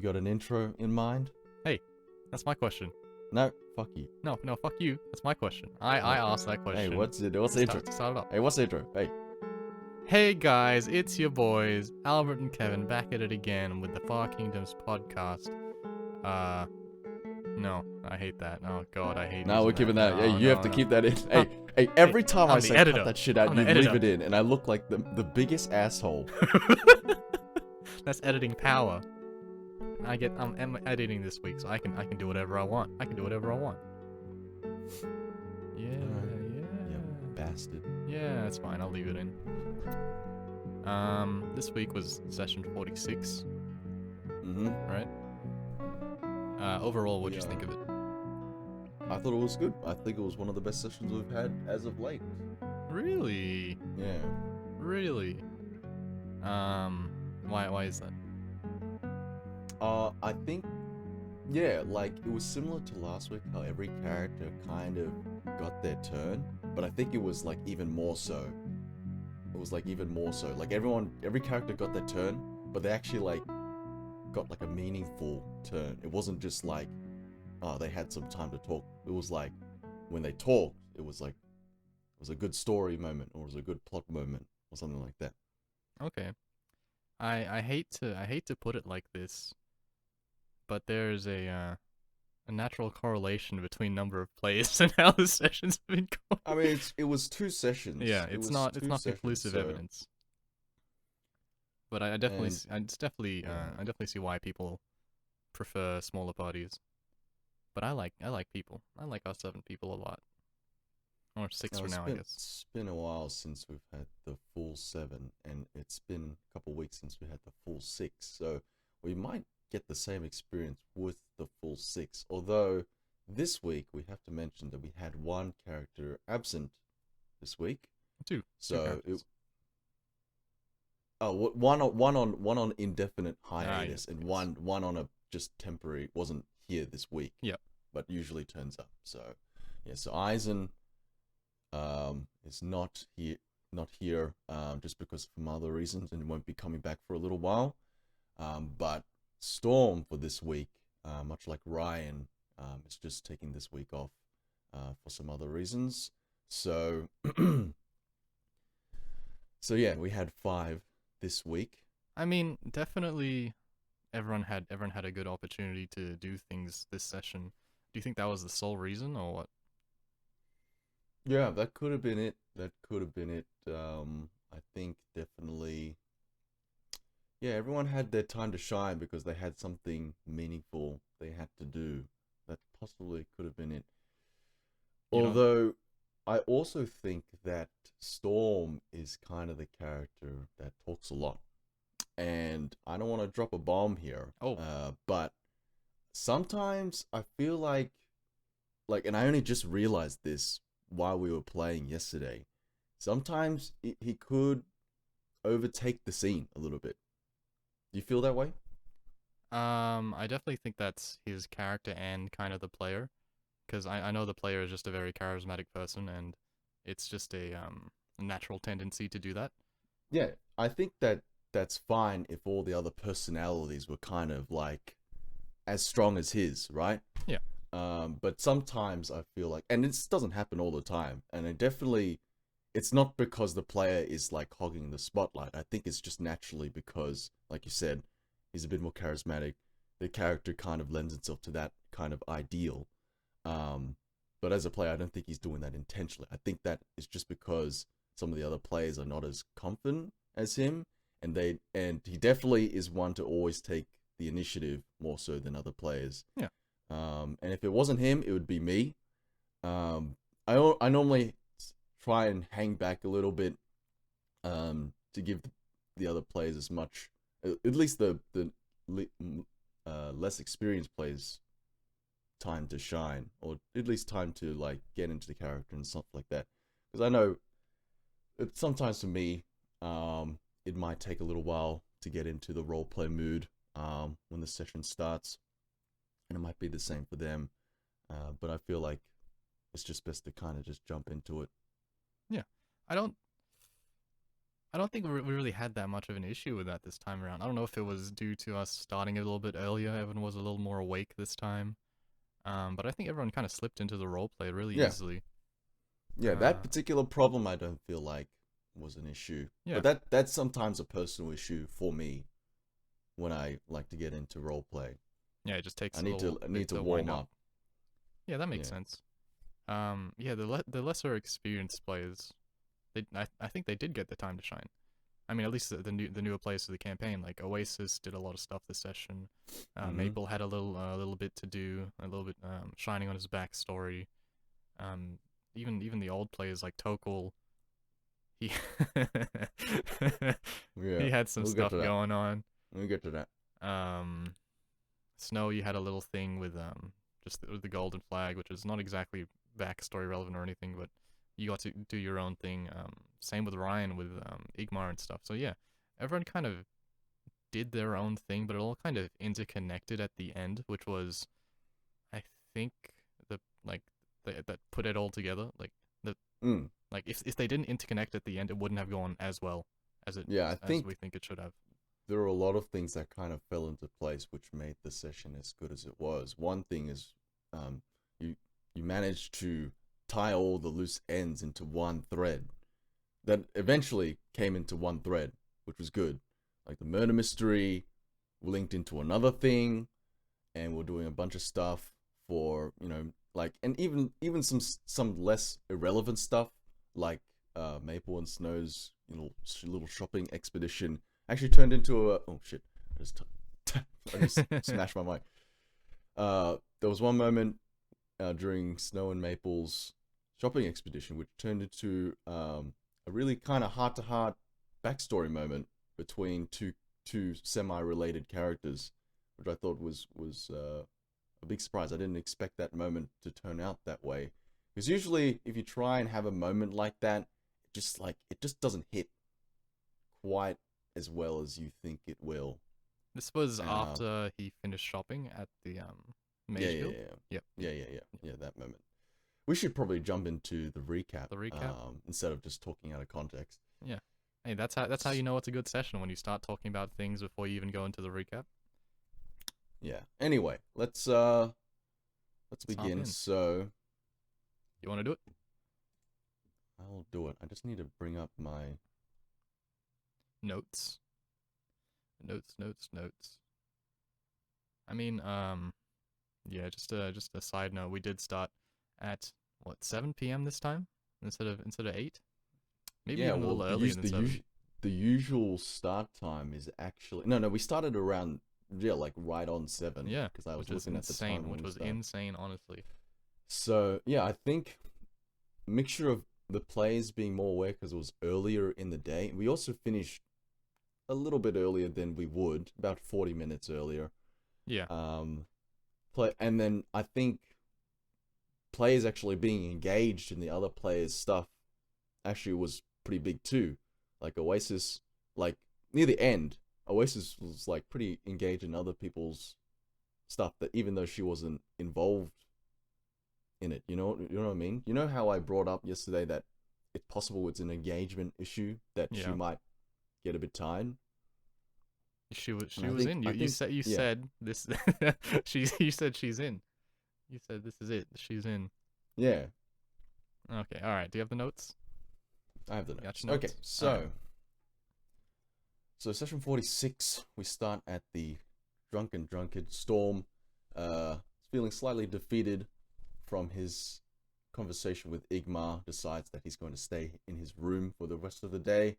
you got an intro in mind? Hey, that's my question. No, fuck you. No, fuck you. That's my question. I asked that question. Hey, what's the intro? Start it up. Hey, what's the intro? Hey. Hey guys, it's your boys, Albert and Kevin, back at it again with the Far Kingdoms podcast. No, I hate that. Oh god, I hate No, we're using keeping that. No, Hey, you have to no. keep that in. Hey, every time I'm I the say editor. cut that shit out, I'm you the leave editor. it in, and I look like the biggest asshole. That's editing power. I'm editing this week, so I can do whatever I want. Yeah, You bastard. Yeah, it's fine. I'll leave it in. This week was session 46, right? Overall, what'd you think of it? I thought it was good. I think it was one of the best sessions we've had as of late. Really? Yeah. Really? Why is that? I think, yeah, like, it was similar to last week, how every character kind of got their turn, but I think it was, like, even more so. It was, like, even more so. Like, every character got their turn, but they actually, like, got, like, a meaningful turn. It wasn't just, like, oh, they had some time to talk. It was, like, when they talked, it was, like, it was a good story moment, or it was a good plot moment, or something like that. Okay. I hate to put it like this, but there's a natural correlation between number of plays and how the sessions have been going. I mean, it was 2 sessions. Yeah, it's not conclusive so... evidence. But I definitely see why people prefer smaller parties. But I like people. I like our 7 people a lot. Or 6 for now, I guess. It's been a while since we've had the full 7, and it's been a couple weeks since we had the full 6, so we might get the same experience with the full 6. Although, this week, we have to mention that we had one character absent this week. Two characters. One on indefinite hiatus, yes, and yes. one on a just temporary, wasn't here this week. Yep. But usually turns up. So, yeah, so Eisen is not here just because of some other reasons, and won't be coming back for a little while. But Storm for this week, much like Ryan, is just taking this week off for some other reasons. So so yeah, we had 5 this week. I mean, definitely everyone had a good opportunity to do things this session. Do you think that was the sole reason, or what? Yeah, that could have been it. I think definitely, yeah, everyone had their time to shine because they had something meaningful they had to do. That possibly could have been it. Although, I also think that Storm is kind of the character that talks a lot. And I don't want to drop a bomb here. But sometimes I feel like, and I only just realized this while we were playing yesterday, sometimes he could overtake the scene a little bit. Do you feel that way? I definitely think that's his character and kind of the player, because I know the player is just a very charismatic person, and it's just a natural tendency to do that. Yeah, I think that's fine if all the other personalities were kind of like as strong as his, right? Yeah. But sometimes I feel like, and this doesn't happen all the time, and it's not because the player is like hogging the spotlight. I think it's just naturally because, like you said, he's a bit more charismatic. The character kind of lends itself to that kind of ideal. But as a player, I don't think he's doing that intentionally. I think that is just because some of the other players are not as confident as him, and he definitely is one to always take the initiative more so than other players. Yeah. And if it wasn't him, it would be me. I normally try and hang back a little bit to give the other players as much, at least the less experienced players, time to shine, or at least time to like get into the character and stuff like that. Because I know sometimes for me, it might take a little while to get into the roleplay mood when the session starts. And it might be the same for them, but I feel like it's just best to kind of just jump into it. Yeah, I don't I don't think we really had that much of an issue with that this time around. I don't know if it was due to us starting a little bit earlier. Everyone was a little more awake this time. But I think everyone kind of slipped into the role play really Yeah, easily. yeah. That Uh, particular problem, I don't feel like was an issue, yeah, but that's sometimes a personal issue for me when I like to get into role play. yeah, it just takes a little I bit need to to wind warm up. up. Yeah, that makes Yeah. sense. Yeah, the lesser experienced players, I think they did get the time to shine. I mean, at least the newer players of the campaign, like Oasis, did a lot of stuff this session. Mm-hmm. Maple had a little bit to do, a little bit shining on his backstory. Um, even the old players like Tokul, he Yeah. he had some We'll get stuff to that. going on. We'll get to that. Um, Snow, you had a little thing with just the golden flag, which is not exactly backstory relevant or anything, but you got to do your own thing. Same with Ryan with Igmar and stuff. So yeah, everyone kind of did their own thing, but it all kind of interconnected at the end, which was, I think, the like that put it all together. The Mm. if they didn't interconnect at the end, it wouldn't have gone as well Yeah, I as we think think it should have. there are a lot of things that kind of fell into place, which made the session as good as it was. One thing is, um, you you managed to tie all the loose ends into one thread that eventually came into one thread, which was good. Like the murder mystery linked into another thing, and we're doing a bunch of stuff for like, and even some less irrelevant stuff like Maple and Snow's little shopping expedition actually turned into a oh shit I just I just smashed my mic. There was one moment during Snow and Maple's shopping expedition which turned into a really kind of heart to heart backstory moment between two semi-related characters, which I thought was a big surprise. I didn't expect that moment to turn out that way. Because usually, if you try and have a moment like that, it just doesn't hit quite as well as you think it will. This was Uh, after he finished shopping at the yeah, Mage yeah, Guild. yeah, Yep, yeah, yep, yeah, yeah, yep. yeah. That moment. We should probably jump into the recap, The recap. instead of just talking out of context. Yeah. Hey, that's how you know it's a good session when you start talking about things before you even go into the recap. Yeah. Anyway, let's Let's hop begin. in. So You want to do it? I'll do it. I just need to bring up my. Notes, notes. I mean, yeah. Just a side note. We did start at what 7 p.m. this time instead of 8. Maybe Yeah, even a well, little earlier than 7. the usual start time is actually no. We started around, yeah, like right on 7 Yeah, because I was which is looking at the time insane. when Which we was started. insane, honestly. So yeah, I think mixture of the players being more aware because it was earlier in the day. We also finished a little bit earlier than we would, about 40 minutes earlier. Yeah. Play, and then I think players actually being engaged in the other players' stuff actually was pretty big too. Like Oasis, like near the end, Oasis was like pretty engaged in other people's stuff that even though she wasn't involved in it, you know what I mean? You know how I brought up yesterday that it's possible it's an engagement issue that she Yeah. might get a bit tired. And She was in. You yeah, said this. You said she's in. You said this is it. She's in. yeah, Okay. All right. Do you have the notes? I have the You got notes. your Okay, notes. All right. so session 46, we start at the drunken drunkard. Storm is feeling slightly defeated from his conversation with Igmar, decides that he's going to stay in his room for the rest of the day.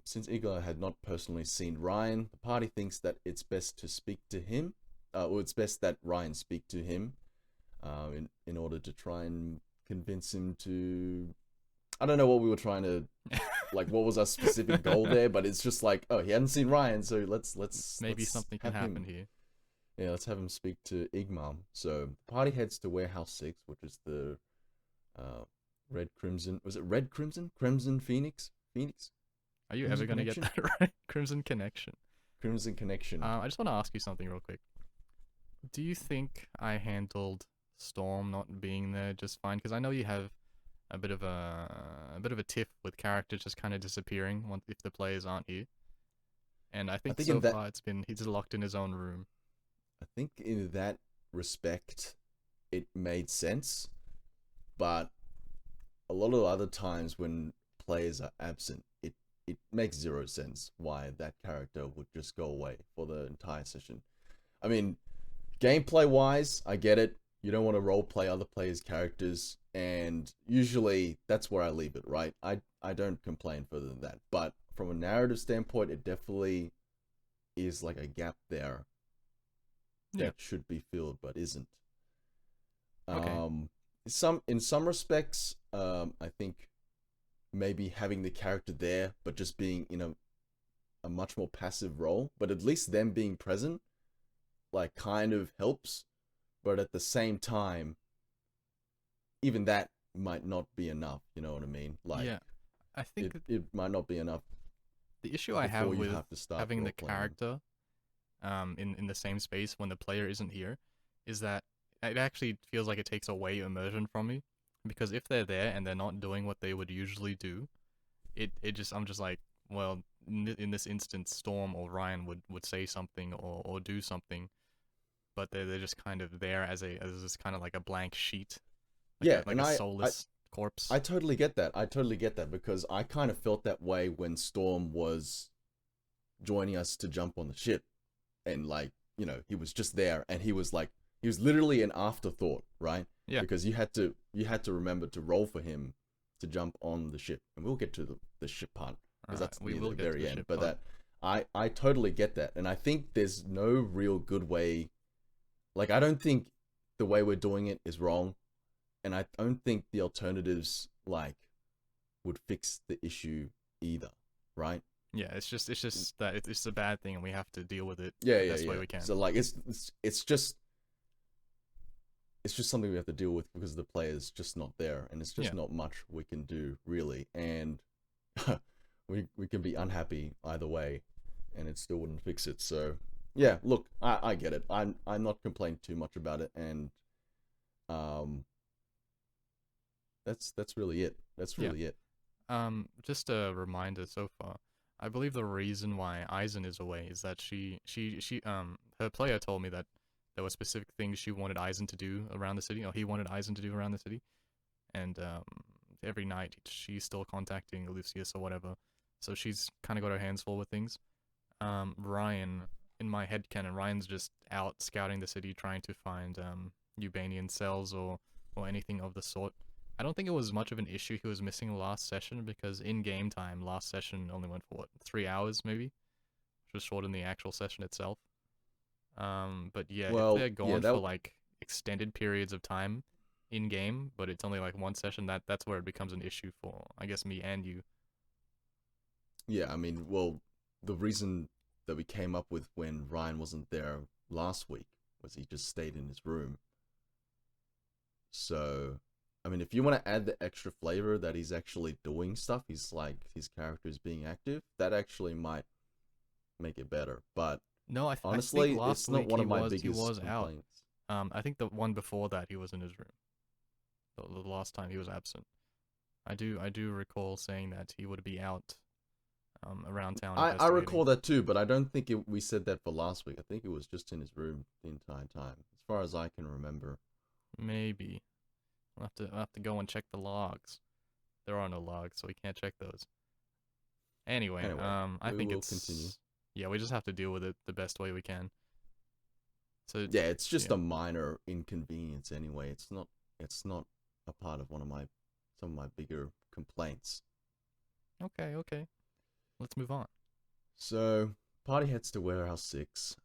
Since Igmar had not personally seen Ryan, the party thinks that it's best to speak to him, or it's best that Ryan speak to him, in order to try and convince him to. I don't know what we were trying to, like, what was our specific goal there, but it's just like, oh, he hadn't seen Ryan, so Maybe let's something can have happen him. here. Yeah, let's have him speak to Igmar. So the party heads to Warehouse 6, which is the uh, Red Crimson. Was it Red Crimson? Crimson Phoenix? Phoenix? Are you ever Crimson gonna get Connection? that right? Crimson Connection. Crimson Connection. I just want to ask you something real quick. Do you think I handled Storm not being there just fine? Because I know you have a bit of a tiff with characters just kind of disappearing once if the players aren't here. And I I think think so in that far he's locked in his own room. I think in that respect it made sense, but a lot of other times when players are absent, it makes zero sense why that character would just go away for the entire session. I mean, gameplay wise, I get it. You don't want to role play other players' characters, and usually that's where I leave it, right? I don't complain further than that. But from a narrative standpoint, it definitely is like a gap there Yeah. that should be filled but isn't. Okay. Um, in some respects, I think maybe having the character there, but just being in a much more passive role, but at least them being present, like kind of helps. But at the same time, even that might not be enough. You know what I mean? Like Yeah. I think it might not be enough the issue I have before you with have to start having the role playing. character in the same space when the player isn't here is that it actually feels like it takes away immersion from me, because if they're there and they're not doing what they would usually do, it just I'm just like, well, in this instance Storm or Ryan would say something or do something, but they're just kind of there as this kind of like a blank sheet, Yeah, like and a I soulless corpse. I totally get that. I totally get that because I kind of felt that way when Storm was joining us to jump on the ship, and like he was just there, and he was literally an afterthought, right? Yeah. Because you had to remember to roll for him to jump on the ship, and we'll get to the ship part because that's We near will the get to very the end. ship But part. that I totally get that, and I think there's no real good way. Like I don't think the way we're doing it is wrong, and I don't think the alternatives like would fix the issue either, right? Yeah, it's just that it's a bad thing and we have to deal with it Yeah, the yeah, best way yeah. we can. So like it's just something we have to deal with because the player's just not there, and it's Yeah. just not much we can do really, and we can be unhappy either way, and it still wouldn't fix it. So yeah, look, I get it. I'm not complaining too much about it, and um, that's really it. That's Yeah. really it. Just a reminder so far. I believe the reason why Aizen is away is that her player told me that there were specific things she wanted Aizen to do around the city, or he wanted Aizen to do around the city, and every night she's still contacting Lucius or whatever, so she's kind of got her hands full with things. Ryan, in my head canon, Ryan's just out scouting the city trying to find Ubanian cells or anything of the sort. I don't think it was much of an issue he was missing last session, because in game time last session only went for what, 3 hours maybe, which was shorter than the actual session itself. But yeah, if Well, they're yeah, gone for that like extended periods of time in game, but it's only like one session, that's where it becomes an issue for I guess me and you. yeah. I mean, well, the reason that we came up with when Ryan wasn't there last week was he just stayed in his room. So, I mean, if you want to add the extra flavor that he's actually doing stuff, he's like his character is being active, that actually might make it better. But No, I think honestly, last it's not week one of my he biggest was out. complaints. I think the one before that he was in his room. The last time he was absent. I do recall saying that he would be out around town I investigating. recall that too, but I don't think we said that for last week. I think it was just in his room the entire time, as far as I can remember. Maybe we'll have to go and check the logs. There are no logs, so we can't check those. Anyway, Anyway, I we think will continue. it's yeah, we just have to deal with it the best way we can. So Yeah, it's just yeah, a minor inconvenience anyway. It's not a part of one of my some of my bigger complaints. okay, let's move on. So party heads to warehouse 6.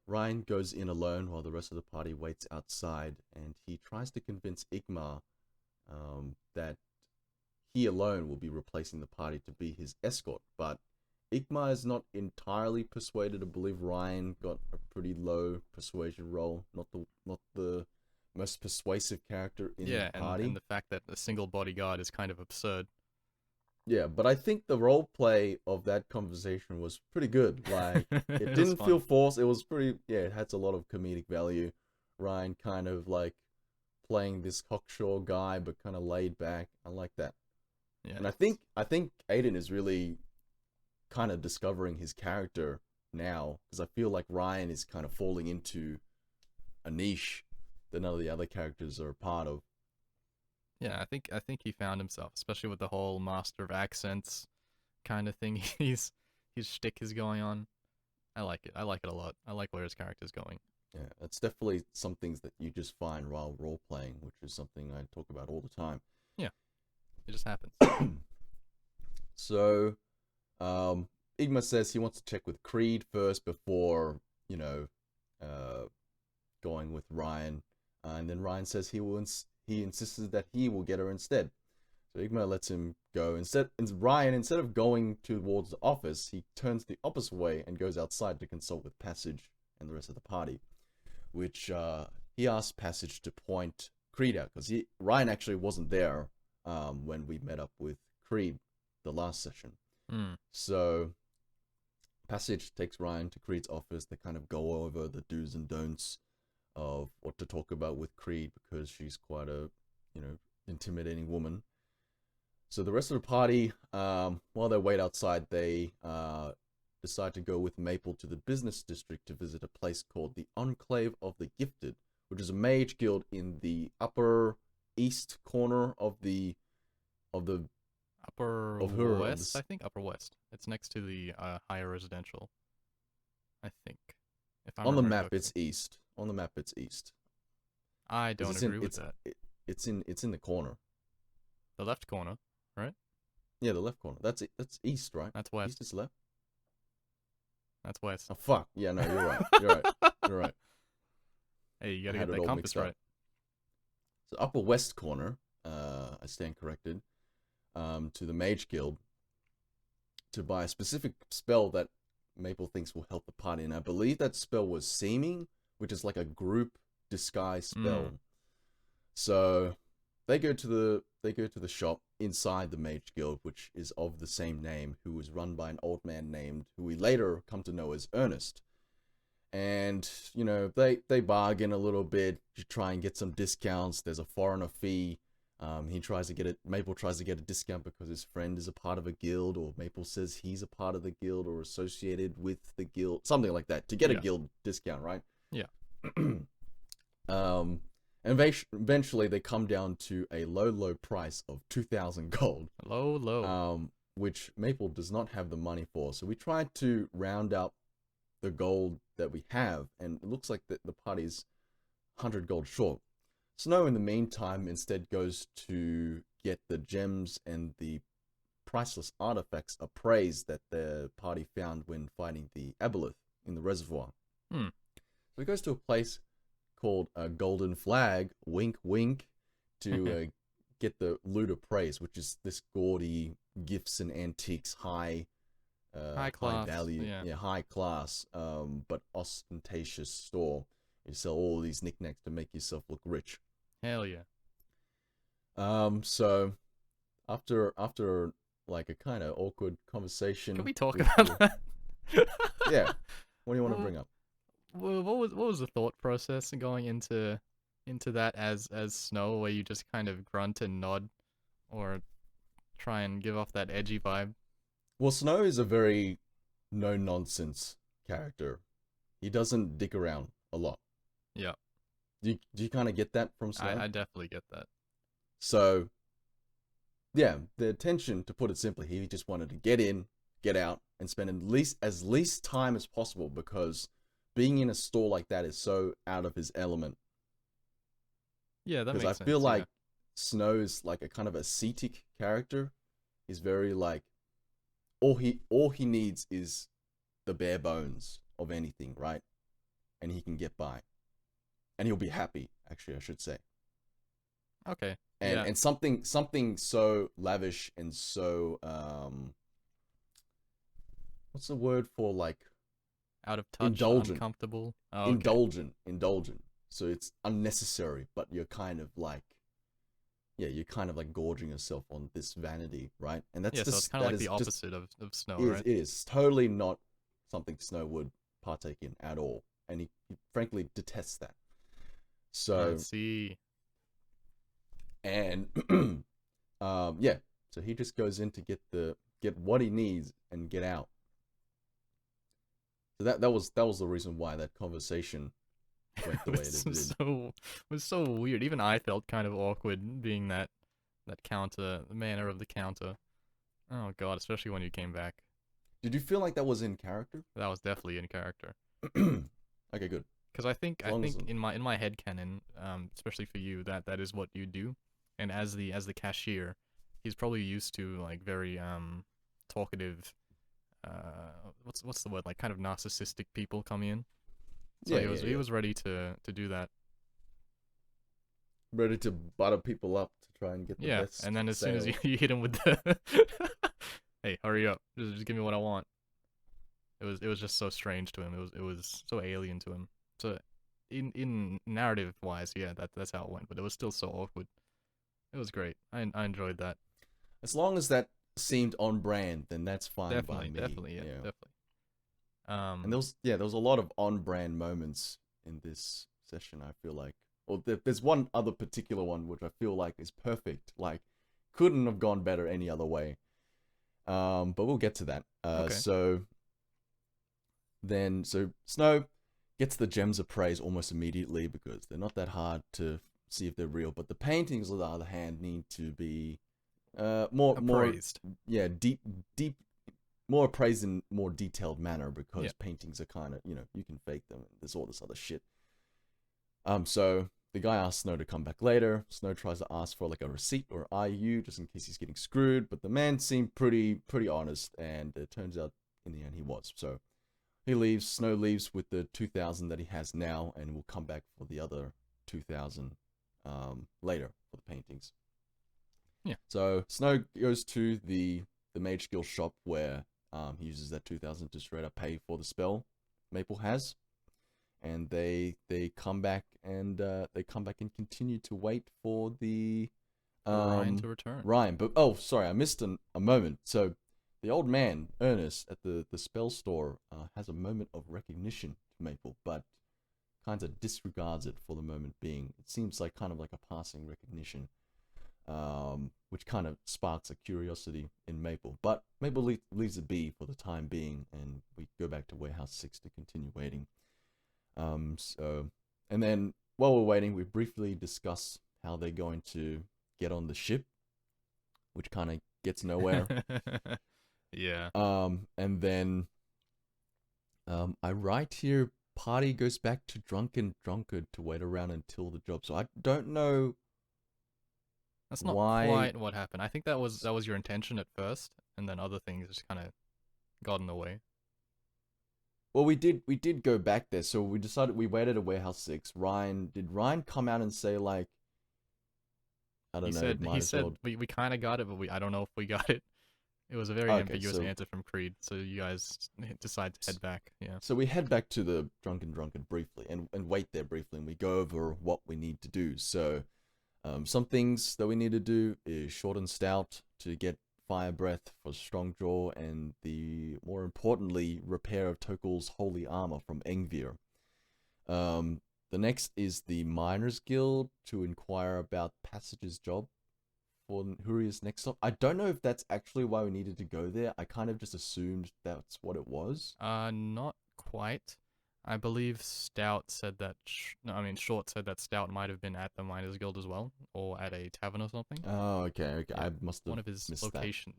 Ryan goes in alone while the rest of the party waits outside, and he tries to convince Igmar that he alone will be replacing the party to be his escort. But Igmar is not entirely persuaded. I believe Ryan got a pretty low persuasion roll. Not the most persuasive character in the Yeah, party. and the fact that a single bodyguard is kind of absurd. Yeah, but I think the role play of that conversation was pretty good. Like, it It was didn't feel funny. forced. It was pretty, yeah, it had a lot of comedic value. Ryan kind of like playing this cocksure guy, but kind of laid back. I like that. Yeah. And I think Aiden is really kind of discovering his character now, because I feel like Ryan is kind of falling into a niche that none of the other characters are a part of. Yeah, I think he found himself, especially with the whole master of accents kind of thing his shtick is going on. I like it. I like it a lot. I like where his character's going. Yeah, it's definitely some things that you just find while role playing, which is something I talk about all the time. Yeah, it just happens. So, Igma says he wants to check with Creed first before, uh, going with Ryan. And then Ryan says he insisted that he will get her instead. So Igma lets him go. Ryan, instead of going towards the office, he turns the opposite way and goes outside to consult with Passage and the rest of the party. Which he asked Passage to point Creed out, because Ryan actually wasn't there when we met up with Creed the last session. So Passage takes Ryan to Creed's office. They kind of go over the do's and don'ts of what to talk about with Creed, because she's quite a, intimidating woman. So the rest of the party, while they wait outside, they decide to go with Maple to the business district to visit a place called the Enclave of the Gifted, which is a mage guild in the upper east corner of the Upper of her West, I think. Upper West. It's next to the higher residential, I think. If I'm on the remembering map. correctly. It's east. On the map, it's east. I don't agree with that. It's in the corner. The left corner, right? Yeah, the left corner. That's it. That's east, right? That's west. East is left. That's west. Oh fuck! Yeah, no, you're right. You're right. You're right. Hey, you gotta I had get it that all compass mixed up. right. So upper west corner. I stand corrected. To the Mage Guild to buy a specific spell that Maple thinks will help the party, and I believe that spell was Seeming, which is like a group disguise spell. So they go to the shop inside the Mage Guild, which is of the same name, who was run by an old man named, who we later come to know as Ernest. And they bargain a little bit to try and get some discounts. There's a foreigner fee. Maple tries to get a discount because his friend is a part of a guild, or Maple says he's a part of the guild or associated with the guild, something like that, to get a guild discount, right? Yeah. And eventually they come down to a low price of 2,000 gold. Low. Which Maple does not have the money for. So we tried to round up the gold that we have, and it looks like the party's 100 gold short. Snow, in the meantime, instead goes to get the gems and the priceless artifacts appraised that the party found when fighting the aboleth in the reservoir. So he goes to a place called a Golden Flag, wink wink, to get the loot appraised, which is this gaudy gifts and antiques, high class, value, high class, but ostentatious store. You sell all these knickknacks to make yourself look rich. Hell yeah. So after like a kind of awkward conversation, can we talk about that? Yeah. What do you want to bring up? What was the thought process going into that as Snow, where you just kind of grunt and nod, or try and give off that edgy vibe? Well, Snow is a very no nonsense character. He doesn't dick around a lot. Yeah. Do you kind of get that from Snow? I definitely get that. So, yeah, the intention, to put it simply, he just wanted to get in, get out, and spend as least time as possible, because being in a store like that is so out of his element. Yeah, that makes sense. Because I feel like Snow's like a kind of ascetic character. He's very like, all he needs is the bare bones of anything, right? And he can get by. And he'll be happy, actually, I should say. Okay. And something so lavish and so what's the word for, like, out of touch, indulgent, uncomfortable. Oh, okay. Indulgent. So it's unnecessary, but you're kind of like, you're kind of like gorging yourself on this vanity, right? And that's so it's kind of like the opposite of Snow, right? It is totally not something Snow would partake in at all, and he frankly detests that. So I see. And yeah, so he just goes in to get what he needs and get out. So that was the reason why that conversation went the way it did. It was so weird. Even I felt kind of awkward being that counter, the manner of the counter. Oh god, especially when you came back. Did you feel like that was in character? That was definitely in character. Okay, good. Because I think As I long as think in my head canon, especially for you, that is what you do. And as the cashier, he's probably used to like very talkative, what's the word, like kind of narcissistic people coming in. So yeah, yeah, he yeah. was ready to do that. Ready to butter people up to try and get the Yeah, and best then as soon as you, sale. you hit him with the hey, hurry up, just give me what I want. It was just so strange to him. It was so alien to him. So in narrative wise, yeah, that's how it went. But it was still so awkward. It was great. I enjoyed that. As long as that seemed on brand, then that's fine by Definitely, me. definitely, yeah, Yeah. definitely. And there was a lot of on brand moments in this session. I feel like, well, there's one other particular one which I feel like is perfect. Like, couldn't have gone better any other way. But we'll get to that. Okay. So Snow gets the gems of praise almost immediately because they're not that hard to see if they're real. But the paintings, on the other hand, need to be more Appraised. yeah, deep more appraised in more detailed manner Yeah. because paintings are kind of, you can fake them. There's all this other shit. So the guy asks Snow to come back later. Snow tries to ask for like a receipt or IU just in case he's getting screwed, but the man seemed pretty honest, and it turns out in the end he was. So he leaves. Snow leaves with the 2,000 that he has now, and will come back for the other 2,000 later for the paintings. Yeah. So Snow goes to the Mage Guild shop where he uses that 2,000 to straight up pay for the spell Maple has, and they come back and continue to wait for the For Ryan to return. Ryan. But oh, sorry, I missed a moment. So the old man Ernest at the spell store has a moment of recognition to Maple, but kind of disregards it for the moment being. It seems like kind of like a passing recognition, which kind of sparks a curiosity in Maple. But Maple leaves it be for the time being, and we go back to Warehouse 6 to continue waiting. And then while we're waiting, we briefly discuss how they're going to get on the ship, which kind of gets nowhere. Yeah. And then I write here, party goes back to drunken drunkard to wait around until the job. So I don't know That's not why. quite what happened. I think that was your intention at first, and then other things just kind of got in the way. Well, we did go back there, so we decided we waited at Warehouse 6. Did Ryan come out and say like, I don't know, might He as well. said we kind of got it, but we I don't know if we got it. It was a very Okay, ambiguous answer from Creed, so you guys decide to head back. Yeah. so we head back to the drunken drunkard briefly and wait there briefly, and we go over what we need to do. So some things that we need to do is short and stout to get fire breath for strong jaw, and the more importantly repair of Tokel's holy armor from Engvir. The next is the Miners Guild to inquire about Passage's job for Huria's next stop. I don't know if that's actually why we needed to go there. I kind of just assumed that's what it was. Not quite. I believe Stout said that. No, I mean Short said that Stout might have been at the Miners Guild as well, or at a tavern or something. Oh, okay. Yeah, I must have one of his missed that. locations.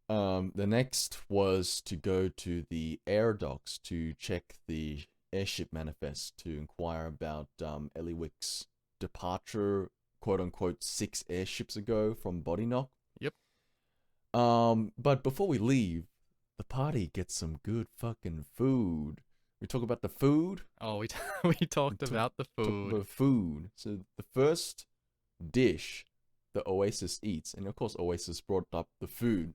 The next was to go to the air docks to check the airship manifest to inquire about Eliwick's departure, quote unquote, 6 airships ago from Bodyknock. Yep. But before we leave, the party gets some good fucking food. We talk about the food. Oh, we talked about the Talk food. about food. So the first dish that Oasis eats, and of course Oasis brought up the food.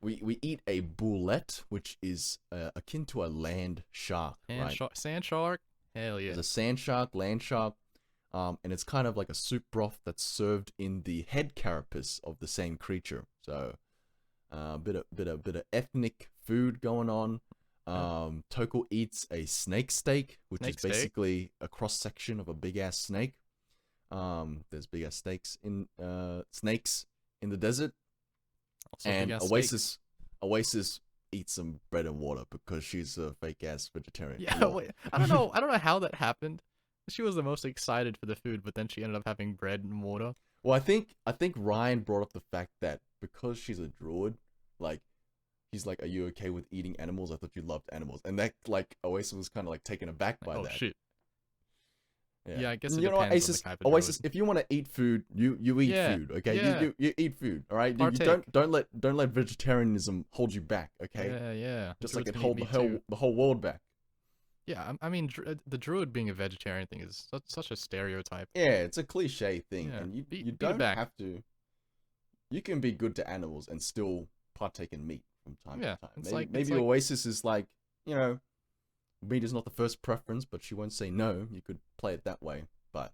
We eat a boulette, which is akin to a land shark, right? Sand shark. Hell yeah. There's a sand shark, land shark, and it's kind of like a soup broth that's served in the head carapace of the same creature. So, bit of ethnic food going on. Tokel eats a snake steak, which Snake is steak? basically a cross section of a big ass snake. There's big ass snakes in the desert, Also, big and ass steaks. Oasis eats some bread and water because she's a fake ass vegetarian. Yeah, Lol. wait, I don't know. I don't know how that happened. She was the most excited for the food, but then she ended up having bread and water. Well, I think Ryan brought up the fact that because she's a druid, like he's like, "Are you okay with eating animals? I thought you loved animals," and that like Oasis was kind of like taken aback Like, by oh that. shit. Yeah. Yeah, I guess it You know what, depends on the type of druid. Oasis, if you want to eat food, you eat Yeah, food, okay? yeah, You eat food, all right? You partake. don't let vegetarianism hold you back, okay? Yeah, yeah. Just like Druids it can eat hold meat too. the whole world back. Yeah, I mean, the druid being a vegetarian thing is such a stereotype. Yeah, it's a cliche thing, Yeah, and you beat it don't back. have to. You can be good to animals and still partake in meat from time Yeah, to time. it's Maybe like Oasis is like, you know, meat is not the first preference, but she won't say no. You could play it that way, but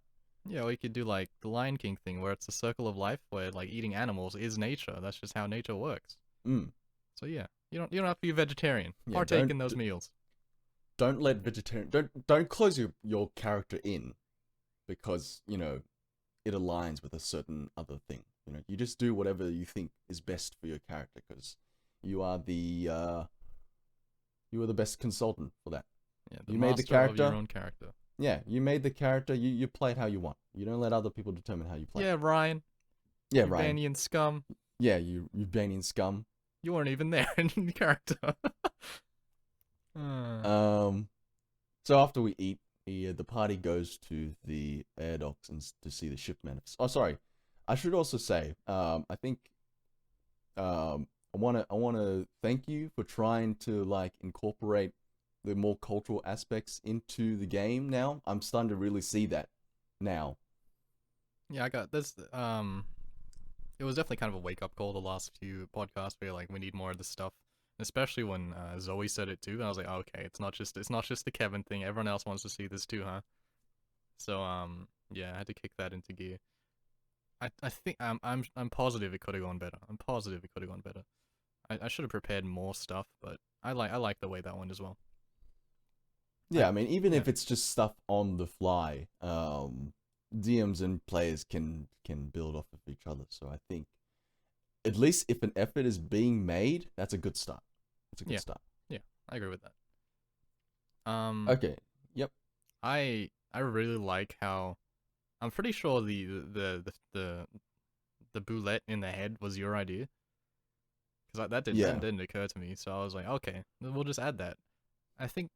yeah, or you could do like the Lion King thing, where it's a circle of life, where like eating animals is nature. That's just how nature works. mm, So yeah, you don't have to be a vegetarian. yeah, Partake in those meals. don't let vegetarian don't close your character in because it aligns with a certain other thing. You just do whatever you think is best for your character because you are the uh you are the best consultant for that. Yeah, the You made the master of your character. own character. Yeah, you made the character. You play it how you want. You don't let other people determine how you play it. Yeah, Ryan, Yeah, you Ryan. Banian scum. Yeah, you Banian scum. You weren't even there in the character. Um, so after we eat, the party goes to the air docks and to see the ship manifest. Oh, sorry. I should also say, I think, I wanna thank you for trying to like incorporate the more cultural aspects into the game. Now I'm starting to really see that now. Yeah, I got this. It was definitely kind of a wake up call the last few podcasts where like we need more of this stuff, especially when Zoe said it too. And I was like, oh, okay, it's not just the Kevin thing. Everyone else wants to see this too, huh? So yeah, I had to kick that into gear. I think I'm positive it could have gone better. I'm positive it could have gone better. I should have prepared more stuff, but I like the way that went as well. Yeah, I mean, even Yeah, if it's just stuff on the fly, DMs and players can build off of each other. So I think at least if an effort is being made, that's a good start. It's a good yeah, start. yeah. I agree with that. Okay. Yep. I really like how I'm pretty sure the boulette in the head was your idea because that Yeah. didn't occur to me. So I was like, okay, we'll just add that. I think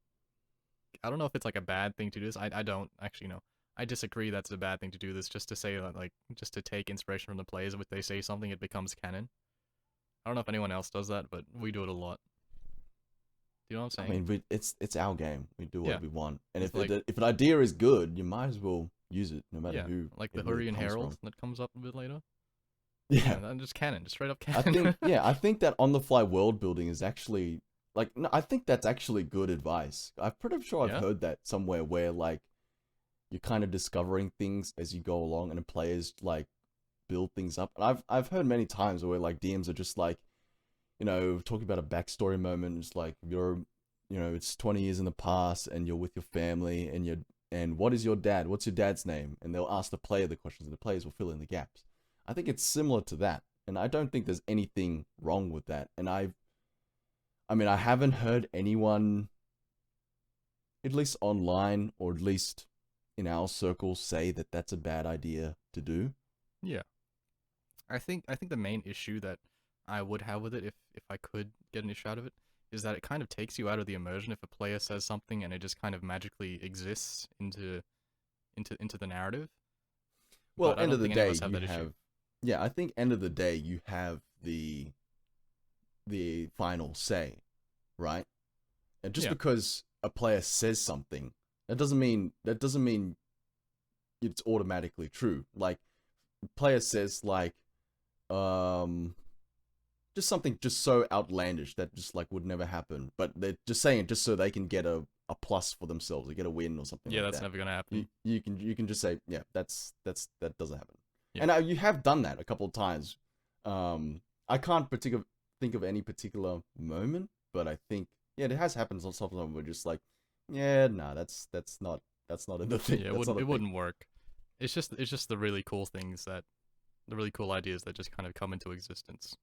I don't know if it's like a bad thing to do this. I don't actually know. I disagree. That's a bad thing to do this. Just to say that, like, just to take inspiration from the players. If they say something, it becomes canon. I don't know if anyone else does that, but we do it a lot. Do you know what I'm I saying? mean, it's our game. We do Yeah, what we want, and it's like if an idea is good, you might as well use it, no matter yeah, who like the it really Hurrian comes Herald from. that comes up a bit later. Yeah. Yeah, that's just canon, just straight up canon. I think that on the fly world building is actually like no, I think that's actually good advice. I'm pretty sure I've Yeah, heard that somewhere where like you're kind of discovering things as you go along, and the players like build things up. And I've heard many times where like DMs are just like, talking about a backstory moment. It's like it's 20 years in the past, and you're with your family, and what is your dad? What's your dad's name? And they'll ask the player the questions, and the players will fill in the gaps. I think it's similar to that, and I don't think there's anything wrong with that. And I mean, I haven't heard anyone, at least online or at least in our circles, say that that's a bad idea to do. yeah. I think the main issue that I would have with it, if I could get an issue out of it, is that it kind of takes you out of the immersion if a player says something and it just kind of magically exists into the narrative. Well, But I end of don't the think any of day, us have you that issue. have, yeah, I think end of the day, you have the final say, right? And just Yeah, because a player says something, that doesn't mean it's automatically true. Like, player says like, um, just something just so outlandish that just like would never happen, but they're just saying it just so they can get a plus for themselves or get a win or something yeah, like that's that. never gonna happen. You can just say, yeah, that doesn't happen. Yeah, And you have done that a couple of times. I can't think of any particular moment, but I think yeah, it has happened sometimes. We're just like, yeah, nah, that's not in the thing. yeah, That's not a it thing. wouldn't work. it's just the really cool things that the really cool ideas that just kind of come into existence.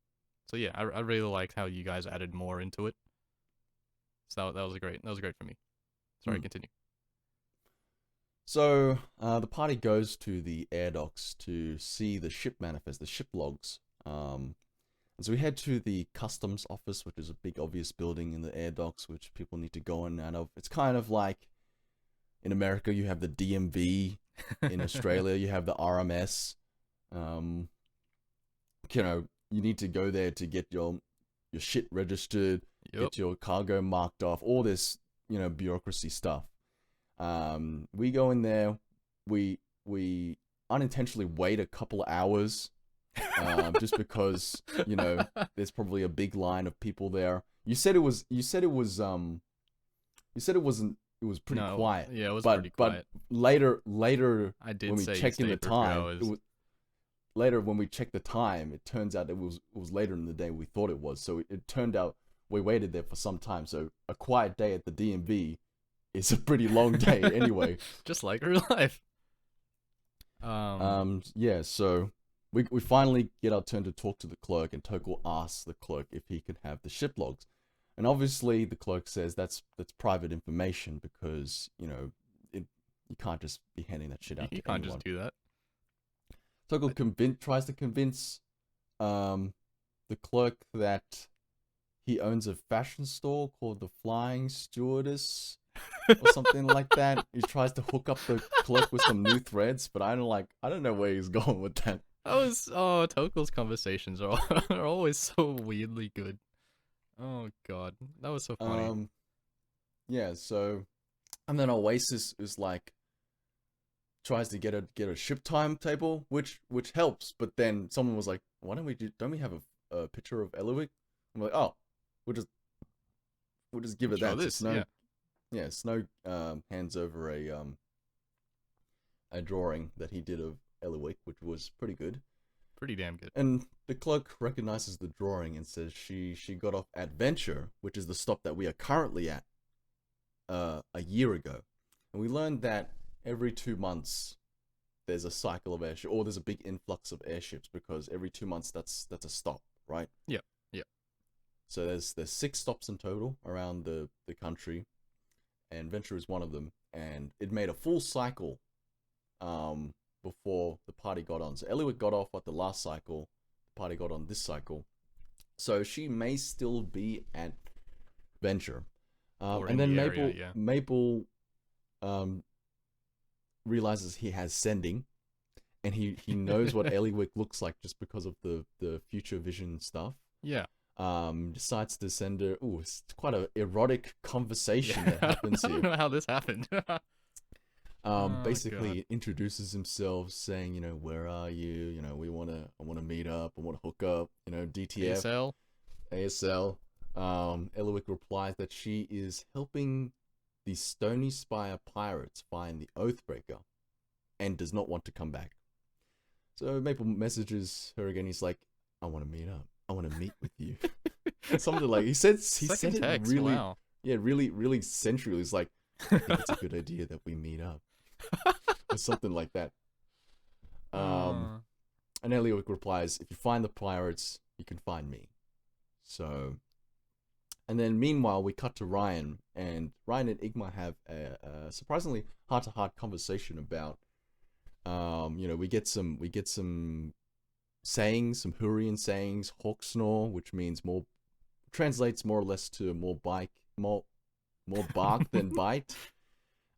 So yeah, I really liked how you guys added more into it. So that was great for me. Sorry, Mm. continue. So the party goes to the air docks to see the ship manifest, the ship logs. And so we head to the customs office, which is a big obvious building in the air docks, which people need to go in and out of. It's kind of like in America, you have the DMV. In Australia, you have the RMS. Um, you need to go there to get your shit registered, Yep. get your cargo marked off, all this, bureaucracy stuff. We go in there, we unintentionally wait a couple of hours, just because there's probably a big line of people there. You said it was pretty No, quiet, yeah, it was but pretty quiet. later I did when we say you check in the stayed for 2 time, hours. later when we checked the time, it turns out it was later in the day we thought it was. So it turned out we waited there for some time. So a quiet day at the DMV is a pretty long day anyway. Just like real life. Yeah, so we finally get our turn to talk to the clerk, and Tokol asks the clerk if he can have the ship logs. And obviously the clerk says that's private information because, you can't just be handing that shit out You to can't anyone. just do that. Tokol tries to convince the clerk that he owns a fashion store called the Flying Stewardess or something like that. He tries to hook up the clerk with some new threads, but I don't know where he's going with that. Toko's conversations are are always so weirdly good. Oh god, that was so funny. Yeah, so and then Oasis is like tries to get a ship timetable, which helps, but then someone was like, "Why don't we have a picture of Elowick?" I'm like, "Oh, we'll just give it Show that." So this, Snow, yeah, yeah, Snow hands over a drawing that he did of Elowick, which was pretty good. pretty damn good. And the clerk recognizes the drawing and says she got off at Venture, which is the stop that we are currently at, a year ago. And we learned that every 2 months there's a cycle of airship, or there's a big influx of airships, because every 2 months that's a stop, right? Yeah, yeah. So there's 6 stops in total around the country, and Venture is one of them. And it made a full cycle before the party got on. So Eliwick got off at the last cycle, the party got on this cycle. So she may still be at Venture. And then Maple realizes he has sending, and he knows what Eliwick looks like just because of the future vision stuff. Yeah. Decides to send her. Ooh, it's quite an erotic conversation that happens I don't here. know how this happened. Basically God. introduces himself, saying, where are you? I want to meet up. I want to hook up. DTF, ASL. ASL. Eliwick replies that she is helping the Stony Spire pirates find the Oathbreaker, and does not want to come back. So Maple messages her again. He's like, I want to meet up. I want to meet with you. Something like he said it text, really, wow. yeah, really sensual. He's like, I think it's a good idea that we meet up, or something like that. And Eliwick replies, if you find the pirates, you can find me. So, and then meanwhile, we cut to Ryan, and Ryan and Igma have a surprisingly heart-to-heart conversation about, we get some sayings, some Hurrian sayings, hawk snore, which means translates more or less to more bark than bite,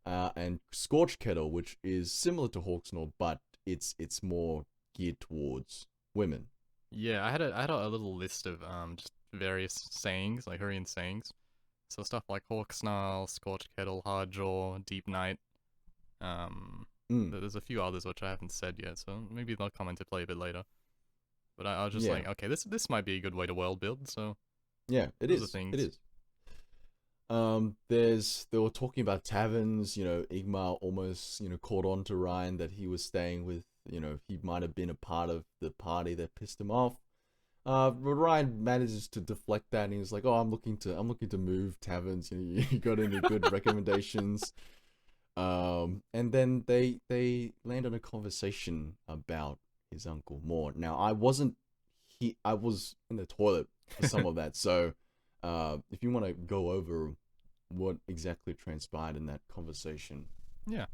and scorch kettle, which is similar to hawk snore, but it's more geared towards women. Yeah, I had a little list of just various sayings, like Hurrian sayings. So stuff like hawk snarl, scorch kettle, hard jaw, deep night. There's a few others which I haven't said yet, so maybe they'll come into play a bit later. But I was just like, okay, this might be a good way to world build. So yeah, it is. It is. They were talking about taverns. Igmar almost caught on to Ryan that he was staying with. He might have been a part of the party that pissed him off. But Ryan manages to deflect that, and he's like, "Oh, I'm looking to move taverns. You got any good recommendations?" And then they land on a conversation about his uncle more. Now I was in the toilet for some of that. So, if you want to go over what exactly transpired in that conversation. Yeah.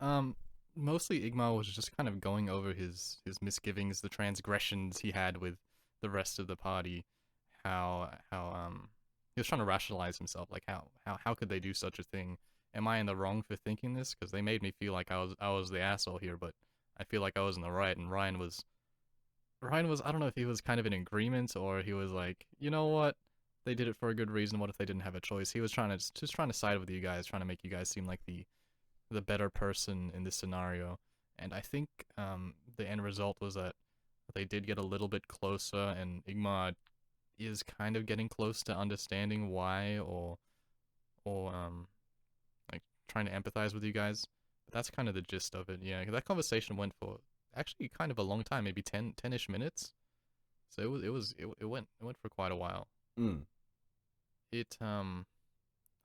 Um, Mostly Igmar was just kind of going over his misgivings, the transgressions he had with the rest of the party, how he was trying to rationalize himself, like how could they do such a thing? Am I in the wrong for thinking this? Because they made me feel like I was the asshole here, but I feel like I was in the right, and Ryan was I don't know if he was kind of in agreement or he was like, you know what, they did it for a good reason. What if they didn't have a choice? He was trying to side with you guys, trying to make you guys seem like the better person in this scenario. And I think the end result was that they did get a little bit closer, and Igma is kind of getting close to understanding why, or like trying to empathize with you guys. But that's kind of the gist of it. Yeah, that conversation went for actually kind of a long time, maybe 10-ish minutes. So it went for quite a while. Mm. I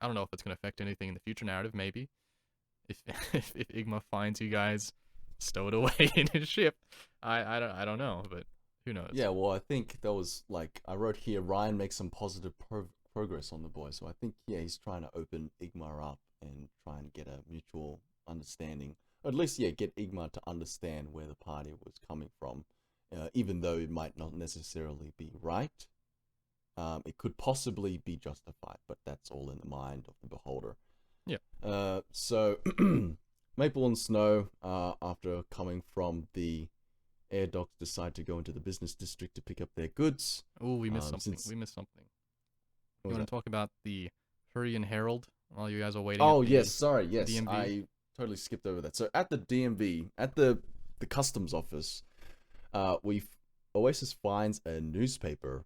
don't know if it's gonna affect anything in the future narrative. Maybe if if Igma finds you guys stowed away in his ship, I don't know, but who knows? Yeah, well, I think that was like I wrote here. Ryan makes some positive progress on the boy, so I think yeah, he's trying to open Igmar up and try and get a mutual understanding. Or at least yeah, get Igmar to understand where the party was coming from, even though it might not necessarily be right. It could possibly be justified, but that's all in the mind of the beholder. Yeah. So Maple and Snow, after coming from the air docks, decide to go into the business district to pick up their goods. Oh, we missed something. Since We missed something. what You was want that? to talk about the Hurrian Herald while you guys are waiting at Oh the yes, sorry, yes, DMV? I totally skipped over that. So at the DMV, at the customs office, we Oasis finds a newspaper,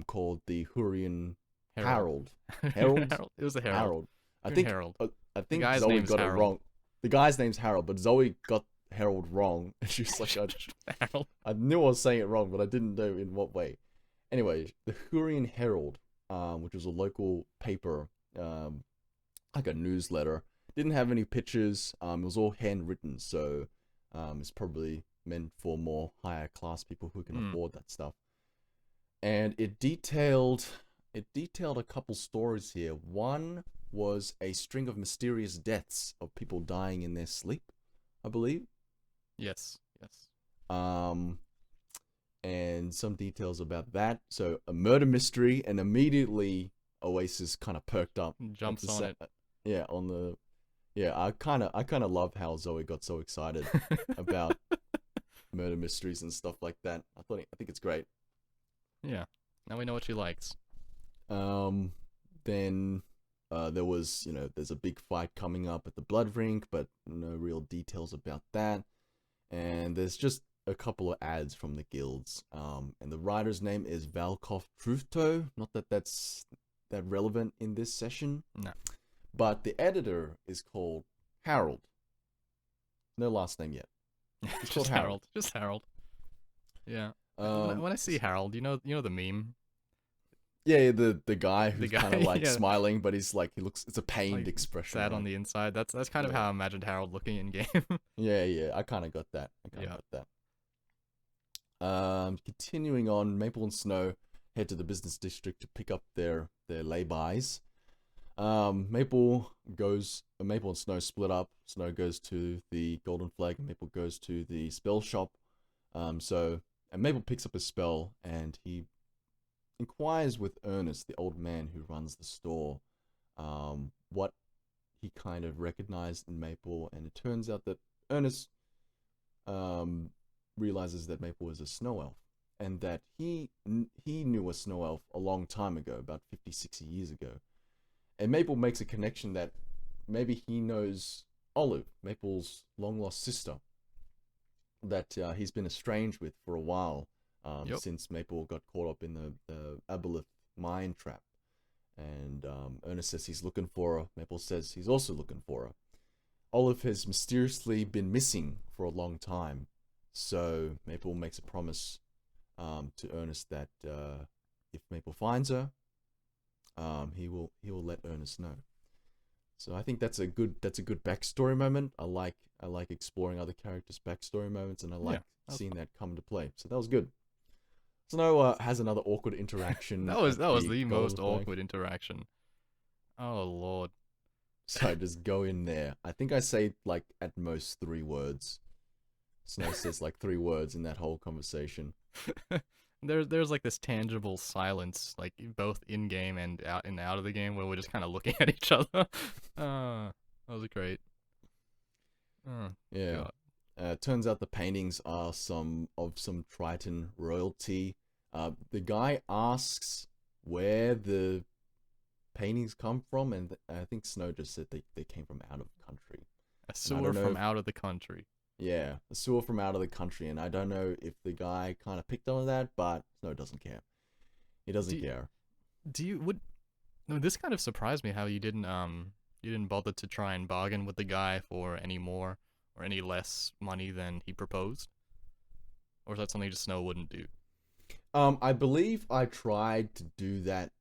called the Hurrian Herald. Herald. Herald. Herald. It was the Herald. Harold. I Hurrian think Herald. I The think guy's Zoe name's got it Harold. wrong. The guy's name's Harold, but Zoe got Harold wrong, and she's like, Harold. I knew I was saying it wrong, but I didn't know in what way. Anyway, the Hurrian Herald, which was a local paper, like a newsletter, didn't have any pictures. It was all handwritten, so it's probably meant for more higher class people who can afford that stuff. And it detailed a couple stories here. One was a string of mysterious deaths of people dying in their sleep, I believe. Yes. Yes. Um, and some details about that. So a murder mystery, and immediately Oasis kind of perked up. Jumps on it. Yeah, on the yeah. I kind of love how Zoe got so excited about murder mysteries and stuff like that. I think it's great. Yeah. Now we know what she likes. Then there was, there's a big fight coming up at the Blood Ring, but no real details about that. And there's just a couple of ads from the guilds. And the writer's name is Valkov Truthto. Not that that's that relevant in this session. No. But the editor is called Harold. No last name yet. It's just Harold. Just Harold. Yeah. When I see Harold, you know the meme. Yeah, the guy who's kind of like yeah. smiling, but he's like it's a pained Like, expression. sad right? on the inside. That's kind of Yeah. how I imagined Harold looking in game. Yeah, I kind of got that. Continuing on, Maple and Snow head to the business district to pick up their lay-bys. Maple and Snow split up. Snow goes to the Golden Flag, and Maple goes to the spell shop. And Maple picks up a spell, and he inquires with Ernest, the old man who runs the store, what he kind of recognized in Maple, and it turns out that Ernest realizes that Maple is a snow elf, and that he knew a snow elf a long time ago, about 50, 60 years ago. And Maple makes a connection that maybe he knows Olive, Maple's long-lost sister, that he's been estranged with for a while, since Maple got caught up in the Aboleth mine trap. And Ernest says he's looking for her. Maple says he's also looking for her. Olive has mysteriously been missing for a long time, so Maple makes a promise to Ernest that if Maple finds her, he will let Ernest know. So I think that's a good backstory moment. I like exploring other characters' backstory moments, and I Yeah, like that was seeing fun. that come to play. So that was good. Snow has another awkward interaction at That was the the most golf bag. awkward interaction. Oh lord. So I just go in there. I think I say like at most 3 words. Snow says like 3 words in that whole conversation. There's like this tangible silence, like both in game and out of the game, where we're just kind of looking at each other. That was great. Oh Yeah. god. Turns out the paintings are some Triton royalty. The guy asks where the paintings come from, and I think Snow just said they came from out of country. A And I sewer don't know from if, out of the country. yeah, a sewer from out of the country, and I don't know if the guy kind of picked on that, but Snow doesn't care. He doesn't Do care. do you would no, this kind of surprised me how you didn't bother to try and bargain with the guy for any more or any less money than he proposed, or is that something just Snow wouldn't do? I believe I tried to do that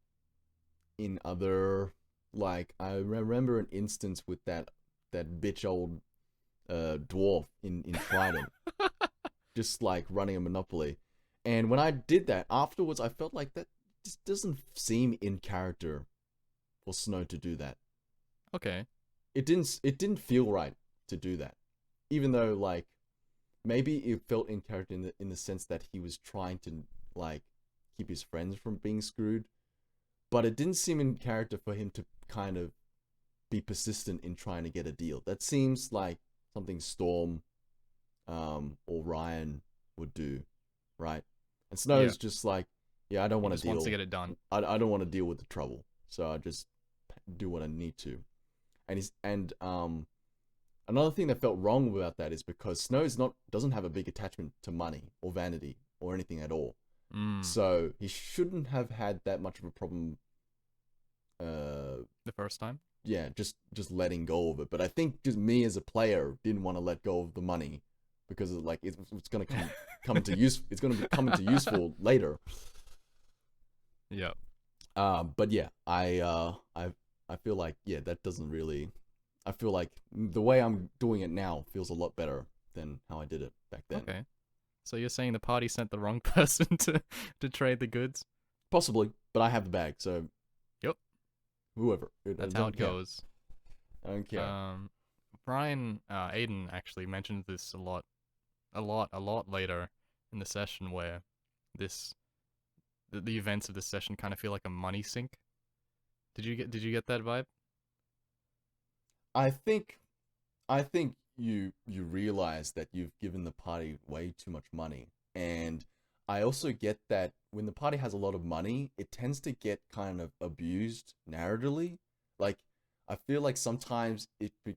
in other, like I remember an instance with that bitch old dwarf in Trident, just like running a monopoly. And when I did that afterwards, I felt like that just doesn't seem in character for Snow to do that. Okay. It didn't feel right to do that, even though like maybe it felt in character in the sense that he was trying to like keep his friends from being screwed, but it didn't seem in character for him to kind of be persistent in trying to get a deal. That seems like something Storm or Ryan would do, right? And Yeah. Snow's just like, yeah, I don't He want to just wants to deal. get it done. I don't want to deal with the trouble, so I just do what I need to. And another thing that felt wrong about that is because Snow's not doesn't have a big attachment to money or vanity or anything at all. Mm. So he shouldn't have had that much of a problem. The first time. Yeah, just letting go of it. But I think just me as a player didn't want to let go of the money because like it's gonna come to use. It's gonna be coming to useful later. Yeah. But yeah, I feel like yeah that doesn't really. I feel like the way I'm doing it now feels a lot better than how I did it back then. Okay. So you're saying the party sent the wrong person to trade the goods? Possibly, but I have the bag, so Yep. whoever. I That's how don't it care. goes. I don't care. Um, Aiden actually mentioned this a lot later in the session where this the events of this session kind of feel like a money sink. Did you get that vibe? I think I think you realize that you've given the party way too much money, and I also get that when the party has a lot of money, it tends to get kind of abused narratively. Like I feel like sometimes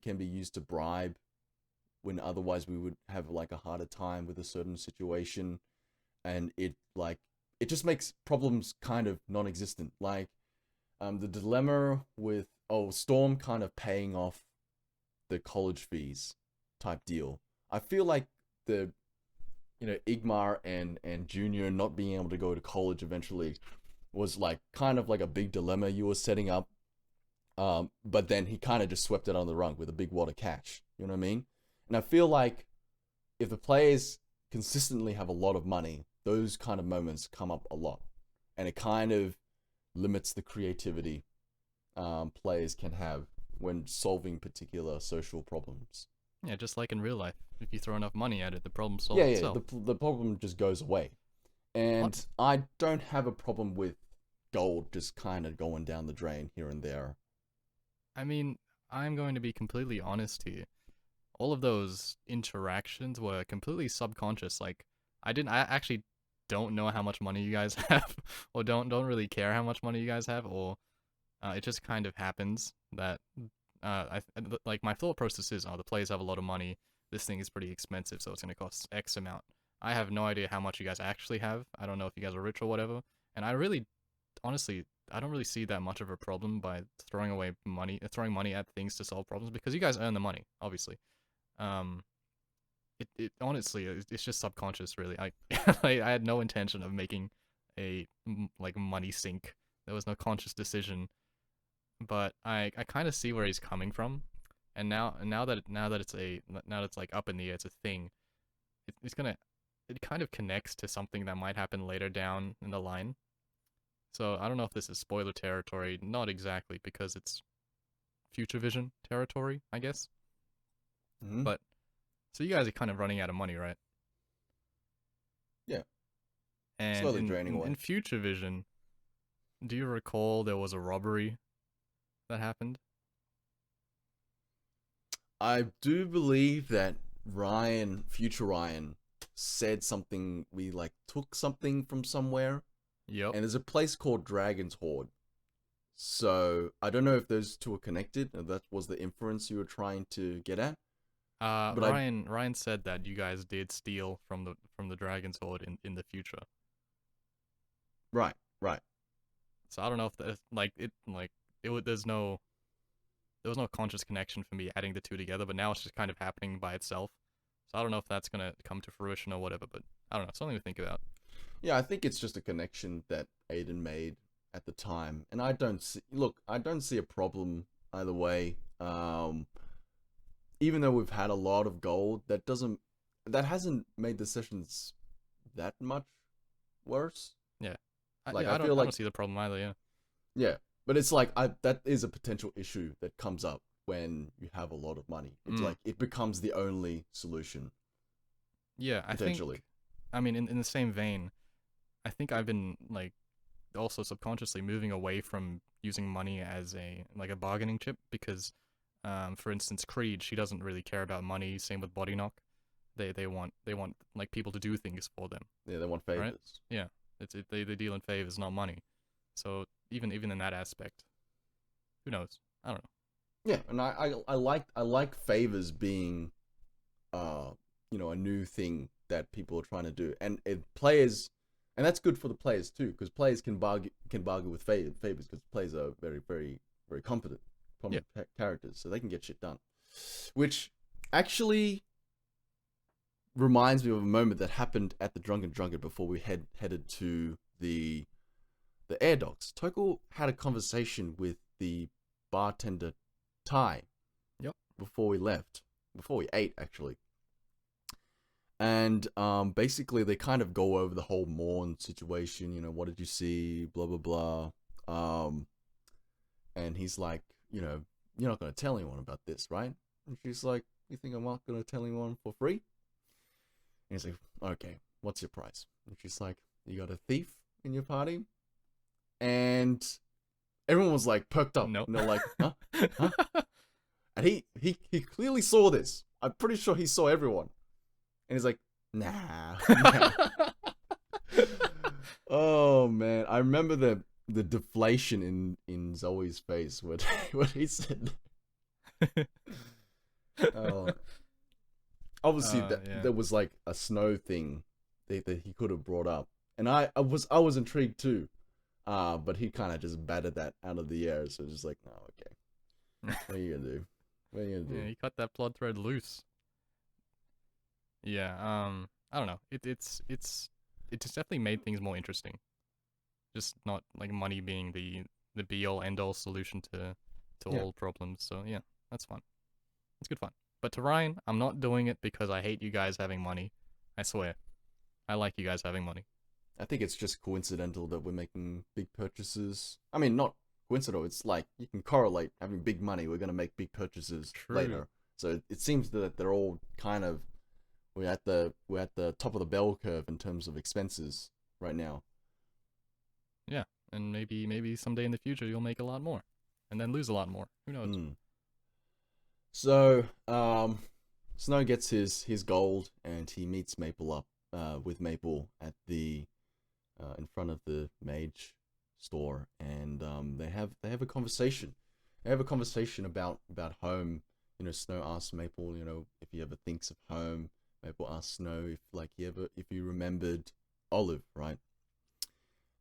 can be used to bribe when otherwise we would have like a harder time with a certain situation, and it just makes problems kind of non-existent. Like the dilemma with Storm kind of paying off the college fees type deal. I feel like the Igmar and Junior not being able to go to college eventually was like kind of like a big dilemma you were setting up. But then he kind of just swept it on the rug with a big wad of cash. You know what I mean? And I feel like if the players consistently have a lot of money, those kind of moments come up a lot, and it kind of limits the creativity players can have when solving particular social problems. Yeah, just like in real life. If you throw enough money at it, the problem Yeah, solves yeah, itself. the problem just goes away. What? And I don't have a problem with gold just kind of going down the drain here and there. I mean, I'm going to be completely honest here. All of those interactions were completely subconscious. Like I actually don't know how much money you guys have, or don't really care how much money you guys have, or it just kind of happens that like my thought process is, oh, the players have a lot of money. This thing is pretty expensive, so it's going to cost X amount. I have no idea how much you guys actually have. I don't know if you guys are rich or whatever. And I really, honestly, I don't really see that much of a problem by throwing money at things to solve problems because you guys earn the money, obviously. Um, it honestly, it's just subconscious, really. I had no intention of making a like money sink. There was no conscious decision but I kind of see where he's coming from, and now that it's like up in the air, it's a thing. It's gonna it kind of connects to something that might happen later down in the line. So I don't know if this is spoiler territory. Not exactly, because it's future vision territory, I guess. Hmm. But so you guys are kind of running out of money, right? Yeah, And slowly draining in away. future vision, do you recall there was a robbery that happened? I do believe that Ryan, future Ryan, said something. We like took something from somewhere, Yep. and there's a place called Dragon's Hoard. So I don't know if those two are connected. And that was the inference you were trying to get at. But I Ryan said that you guys did steal from the Dragon's Hoard in the future. right, right. So I don't know if that it would there was no conscious connection for me adding the two together, but now it's just kind of happening by itself. So I don't know if that's gonna come to fruition or whatever, but I don't know, something to think about. Yeah, I think it's just a connection that Aiden made at the time, and I don't see a problem either way. Even though we've had a lot of gold, that hasn't made the sessions that much worse. Yeah, Like I feel I like don't see the problem either. Yeah, yeah, but it's like I that is a potential issue that comes up when you have a lot of money. It's mm. like it becomes the only solution Yeah. I think, potentially. I mean, in the same vein, I think I've been like also subconsciously moving away from using money as a bargaining chip because, for instance, Creed, she doesn't really care about money. Same with Body Knock. They want like people to do things for them, Yeah, they want right? favors. Yeah, they deal in favors, not money. So even in that aspect, who knows? I don't know. Yeah, and I like favors being uh a new thing that people are trying to do, and players, and that's good for the players too, because players can bargain with favors because players are very competent Yeah. prominent characters, so they can get shit done. Which actually reminds me of a moment that happened at the Drunken Drunkard before we headed to the air docks. Toko had a conversation with the bartender Ty Yep. before we left, before we ate actually. And basically they kind of go over the whole Morn situation. What did you see? Blah blah blah. And he's like, you're not gonna tell anyone about this, right? And she's like, you think I'm not gonna tell anyone for free? And he's like, okay, what's your price? And she's like, you got a thief in your party? And everyone was like perked up. No. And they're like, huh? Huh? And he clearly saw this. I'm pretty sure he saw everyone. And he's like, nah. Nah. Oh man. I remember the deflation in Zoe's face when when he said oh, obviously Yeah. there was like a snow thing that he could have brought up. And I was intrigued too. But he kind of just batted that out of the air. So it's just like, oh, okay. What are you gonna do? What are you gonna Yeah, do? he cut that plot thread loose. Yeah. I don't know. It just definitely made things more interesting. Just not like money being the be all end all solution to Yeah. all problems. So yeah, that's fun. It's good fun. But to Ryan, I'm not doing it because I hate you guys having money. I swear. I like you guys having money. I think it's just coincidental that we're making big purchases. I mean, not coincidental. It's like you can correlate having big money. We're gonna make big purchases True. later. So it seems that they're all kind of we're at the top of the bell curve in terms of expenses right now. Yeah. And maybe someday in the future you'll make a lot more. And then lose a lot more. Who knows? Mm. So Snow gets his gold and he meets Maple up with Maple at the in front of the mage store, and they have a conversation. They have a conversation about home. Snow asks Maple, if he ever thinks of home. Maple asks Snow if you remembered Olive, right?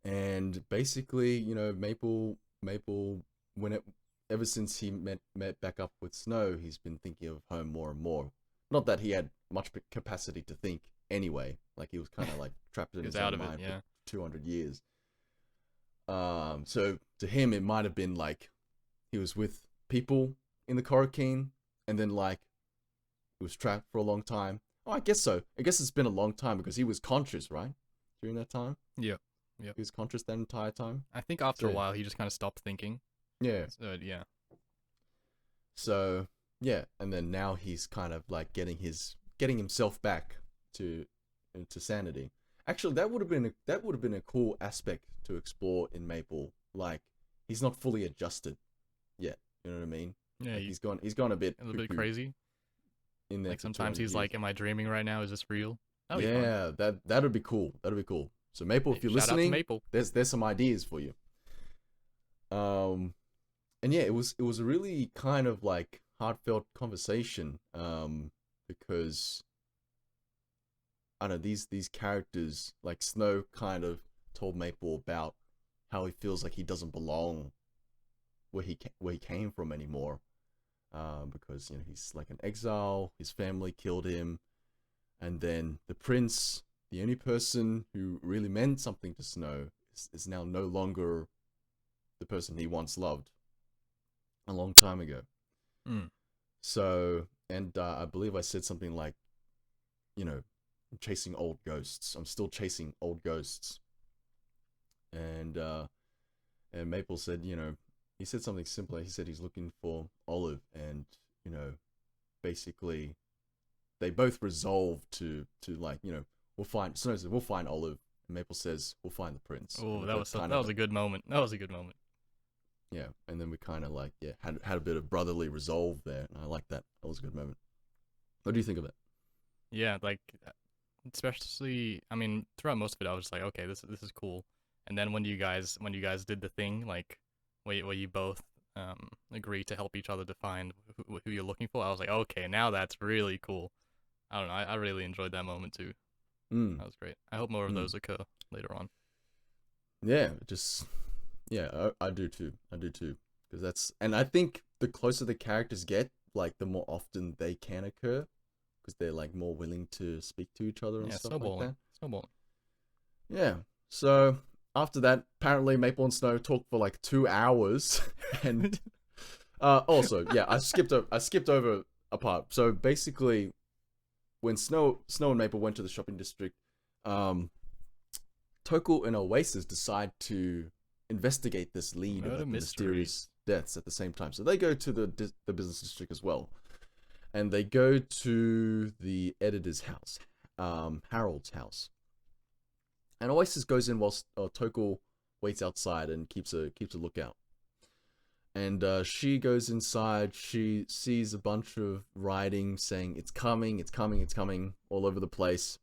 And basically, Maple when it ever since he met back up with Snow, he's been thinking of home more and more. Not that he had much capacity to think anyway. Like he was kind of like trapped in He's his out own of it, mind for yeah. 200 years. So to him, it might have been like he was with people in the Coroquine, and then like he was trapped for a long time. Oh, I guess so. I guess it's been a long time because he was conscious, right? During that time, Yeah. Yeah. he was conscious that entire time. I think after So a while he just kind of stopped thinking. yeah. So, yeah. So yeah, and then now he's kind of like getting himself back to sanity. Actually, that would have been a cool aspect to explore in Maple. Like he's not fully adjusted yet. You know what I mean? Yeah. Like, he's gone a bit a little bit crazy. in there. Like for sometimes 200 he's years. like, "Am I dreaming right now? Is this real?" That'd be fun. Yeah, that'd be cool. That'd be cool. So Maple, if you're Shout out to listening, Maple. there's some ideas for you. And yeah, it was a really kind of like heartfelt conversation. Because I don't know, these characters like Snow kind of told Maple about how he feels like he doesn't belong where he came from anymore. Because you know he's like an exile. His family killed him, and then the prince, the only person who really meant something to Snow, is now no longer the person he once loved a long time ago. Mm. So, and I believe I said something like, you know, I'm chasing old ghosts. I'm still chasing old ghosts. And Maple said, you know, he said something simpler. He said he's looking for Olive, and you know, basically, they both resolve to like, you know, Snow says we'll find Olive, and Maple says we'll find the prince. Oh, that was a good moment. That was a good moment. Yeah, and then we kind of like had a bit of brotherly resolve there, and I like that. That was a good moment. What do you think of that? Yeah, like especially, I mean, throughout most of it, I was just like, okay, this is cool. And then when you guys did the thing, like where you both agree to help each other to find who you're looking for, I was like, okay, now that's really cool. I don't know, I really enjoyed that moment too. That was great. I hope more of those occur later on. Yeah, just yeah, I do too. I do too, because and I think the closer the characters get, like the more often they can occur, because they're like more willing to speak to each other and stuff like that. Snowballing. Yeah. So after that, apparently Maple and Snow talked for like 2 hours, and also yeah, I skipped over a part. So basically, when Snow and Maple went to the shopping district, Tokul and Oasis decide to investigate this lead about the mysterious deaths at the same time. So they go to the business district as well, and they go to the editor's house, Harold's house. And Oasis goes in whilst Tokul waits outside and keeps a lookout. And she goes inside. She sees a bunch of writing saying it's coming, it's coming, it's coming all over the place.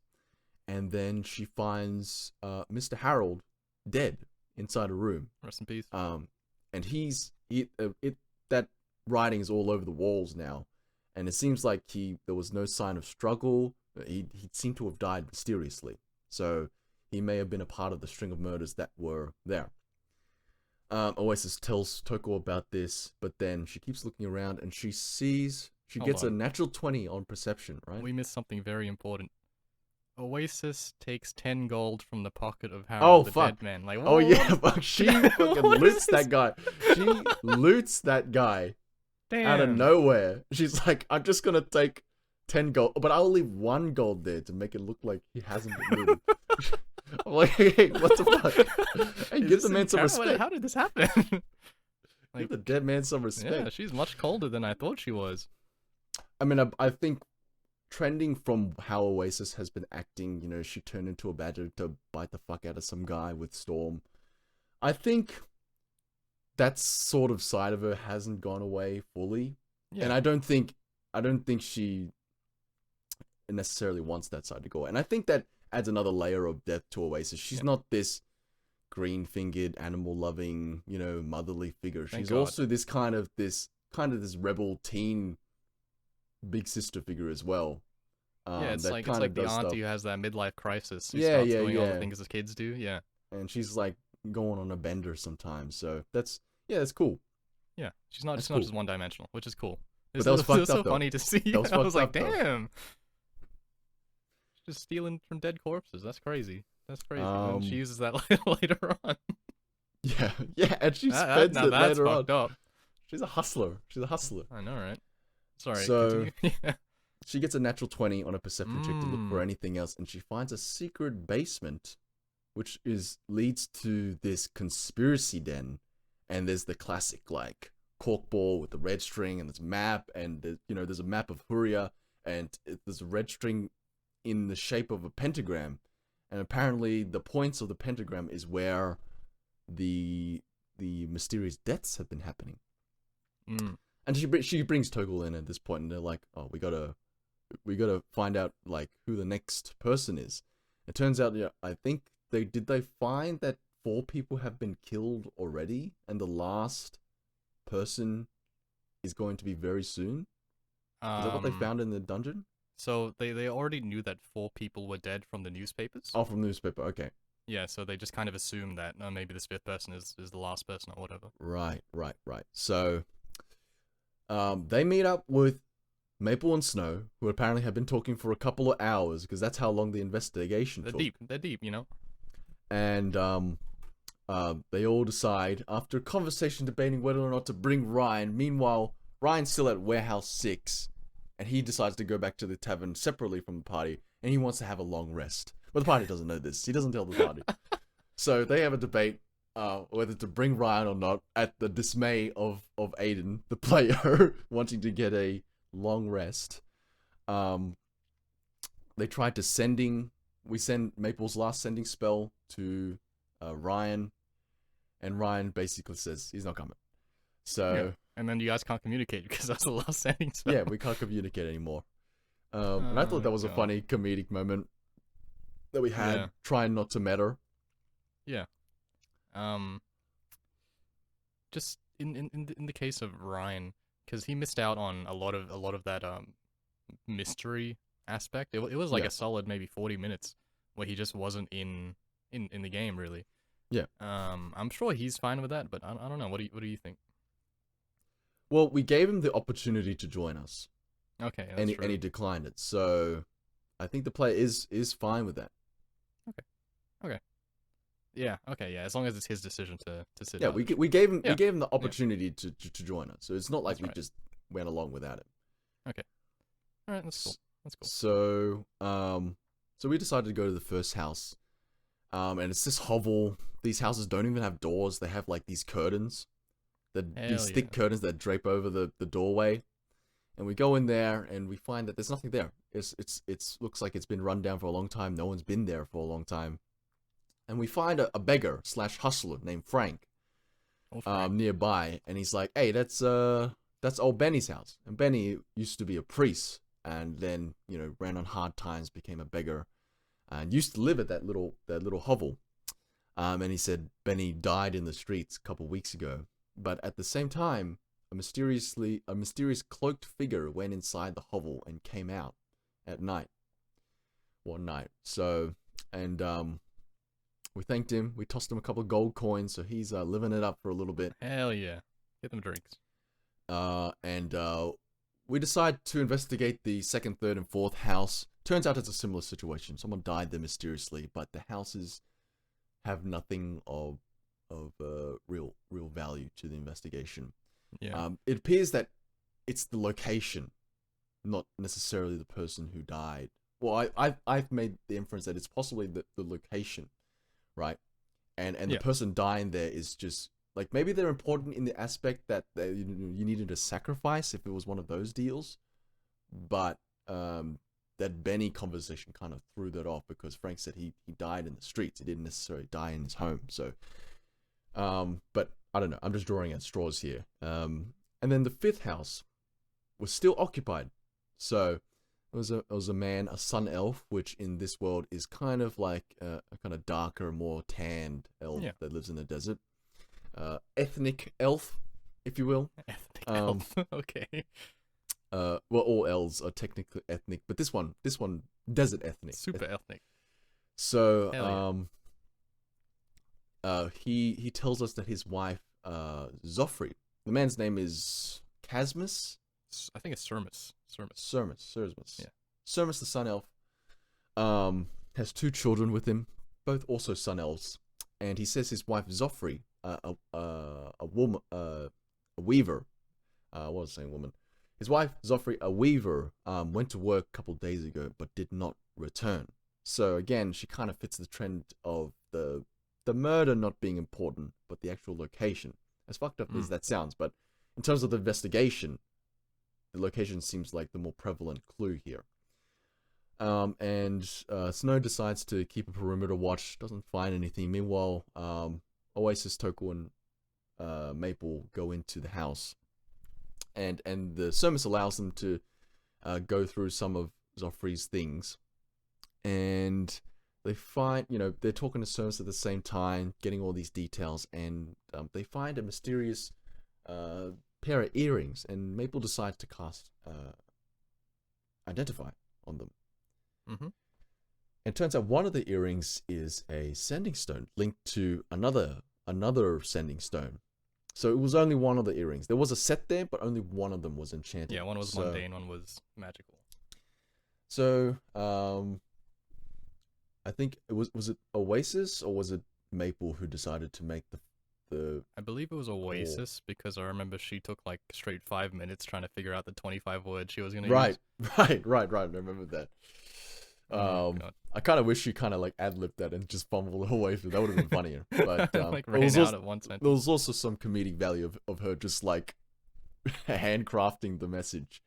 And then she finds Mr. Harold dead inside a room. Rest in peace. And that writing is all over the walls now, and it seems like there was no sign of struggle. He seemed to have died mysteriously, so he may have been a part of the string of murders that were there. Oasis tells Toko about this, but then she keeps looking around and she gets a natural 20 on perception, right? We missed something very important. Oasis takes 10 gold from the pocket of Harold dead man. Like, oh yeah, fuck. She fucking loots that guy. She loots that guy. Damn. Out of nowhere. She's like, I'm just gonna take 10 gold, but I'll leave 1 gold there to make it look like he hasn't been looted. I'm like, hey, what the fuck? Hey, give the man some respect. How did this happen? Give the dead man some respect. Yeah, she's much colder than I thought she was. I mean, I think trending from how Oasis has been acting, you know, she turned into a badger to bite the fuck out of some guy with Storm. I think that sort of side of her hasn't gone away fully. Yeah. And I don't think she necessarily wants that side to go away. And I think that adds another layer of depth to Oasis. She's not this green-fingered, animal-loving, you know, motherly figure. She's also this kind of this rebel teen big sister figure as well. It's like the auntie who has that midlife crisis. Who starts doing all the things as kids do. Yeah. And she's like going on a bender sometimes. So that's cool. Yeah, she's not just one-dimensional, which is cool. But that was fucked up, so funny to see. I was like, damn. She's just stealing from dead corpses. That's crazy. That's crazy. And she uses that later on. Yeah, and she spends it later on. Up. She's a hustler. She's a hustler. I know, right? Sorry, So continue. Yeah. she gets a natural 20 on a perception check to look for Mm. anything else, and she finds a secret basement, which leads to this conspiracy den. And there's the classic like corkball with the red string, and there's a map, and there's a map of Huria, and there's a red string in the shape of a pentagram, and apparently the points of the pentagram is where the mysterious deaths have been happening. Mm. And she brings Toggle in at this point, and they're like, "Oh, we gotta find out like who the next person is." It turns out, yeah, I think they find that 4 people have been killed already, and the last person is going to be very soon. Is that what they found in the dungeon? So they already knew that 4 people were dead from the newspapers. Oh, from the newspaper. Okay. Yeah, so they just kind of assumed that maybe this 5th person is the last person or whatever. Right. So, they meet up with Maple and Snow, who apparently have been talking for a couple of hours, because that's how long the investigation took. They're deep, you know. And they all decide, after a conversation debating whether or not to bring Ryan. Meanwhile, Ryan's still at Warehouse 6, and he decides to go back to the tavern separately from the party, and he wants to have a long rest. But the party doesn't know this. He doesn't tell the party. So they have a debate whether to bring Ryan or not, at the dismay of Aiden, the player, wanting to get a long rest. They tried to we send Maple's last sending spell to Ryan, and Ryan basically says he's not coming. So Yeah. And then you guys can't communicate because that's the last sending spell. yeah, we can't communicate anymore. And I thought that was a funny comedic moment that we had, trying not to matter. Yeah. Just in the case of Ryan, because he missed out on a lot of that mystery aspect. It was like a solid maybe 40 minutes where he just wasn't in the game really. Yeah. I'm sure he's fine with that, but I don't know. What do you think? Well, we gave him the opportunity to join us. Okay. And he declined it. So I think the player is fine with that. Okay. Yeah. Okay. Yeah. As long as it's his decision to sit. Yeah. out. We gave him the opportunity to join us. So it's not like we just went along without it. Okay. All right. That's cool. So so we decided to go to the first house. And it's this hovel. These houses don't even have doors. They have like these curtains. These thick curtains that drape over the doorway. And we go in there and we find that there's nothing there. It's looks like it's been run down for a long time. No one's been there for a long time. And we find a beggar / hustler named Frank, nearby, and he's like, "Hey, that's old Benny's house." And Benny used to be a priest, and then ran on hard times, became a beggar, and used to live at that little hovel. And he said Benny died in the streets a couple weeks ago. But at the same time, a mysterious cloaked figure went inside the hovel and came out at night. One night. So, and we thanked him. We tossed him a couple of gold coins, so he's living it up for a little bit. Hell yeah. Get them drinks. And we decide to investigate the 2nd, 3rd, and 4th house. Turns out it's a similar situation. Someone died there mysteriously, but the houses have nothing of real value to the investigation. Yeah. It appears that it's the location, not necessarily the person who died. Well, I've made the inference that it's possibly the location, right? And the person dying there is just like, maybe they're important in the aspect that you needed a sacrifice if it was one of those deals, but that Benny conversation kind of threw that off, because Frank said he died in the streets. He didn't necessarily die in his home. So, but I don't know. I'm just drawing at straws here. And then the 5th house was still occupied. So it was a man, a sun elf, which in this world is kind of like a kind of darker, more tanned elf that lives in the desert. Ethnic elf, if you will. Ethnic elf. Okay. Well, all elves are technically ethnic, but this one, desert ethnic. Super ethnic. So, he tells us that his wife, Zoffrey, the man's name is Casmus? I think it's Sermus. Sermus. Yeah. Sermus, the sun elf, has 2 children with him, both also sun elves, and he says his wife Zoffrey, a woman, a weaver, what was I saying, woman? His wife, Zoffrey, a weaver, went to work a couple days ago, but did not return. So again, she kind of fits the trend of the murder not being important, but the actual location. As fucked up as that sounds, but in terms of the investigation, the location seems like the more prevalent clue here. And Snow decides to keep a perimeter watch, doesn't find anything. Meanwhile, Oasis, Toko, and Maple go into the house. And the Somus allows them to go through some of Zoffrey's things. And they find, they're talking to Somus at the same time, getting all these details. And they find a mysterious pair of earrings. And Maple decides to cast Identify on them. Mm-hmm. It turns out one of the earrings is a sending stone linked to another sending stone. So it was only one of the earrings. There was a set there, but only one of them was enchanted. Yeah, one was mundane, one was magical. So, I think it was it Oasis or was it Maple who decided to make the I believe it was Oasis because I remember she took like straight 5 minutes trying to figure out the 25 words she was gonna use. Right. I remember that. I kind of wish she kind of like ad-libbed that and just fumbled away through. That would have been funnier. But like ran out at one sentence. There was also some comedic value of her just like handcrafting the message.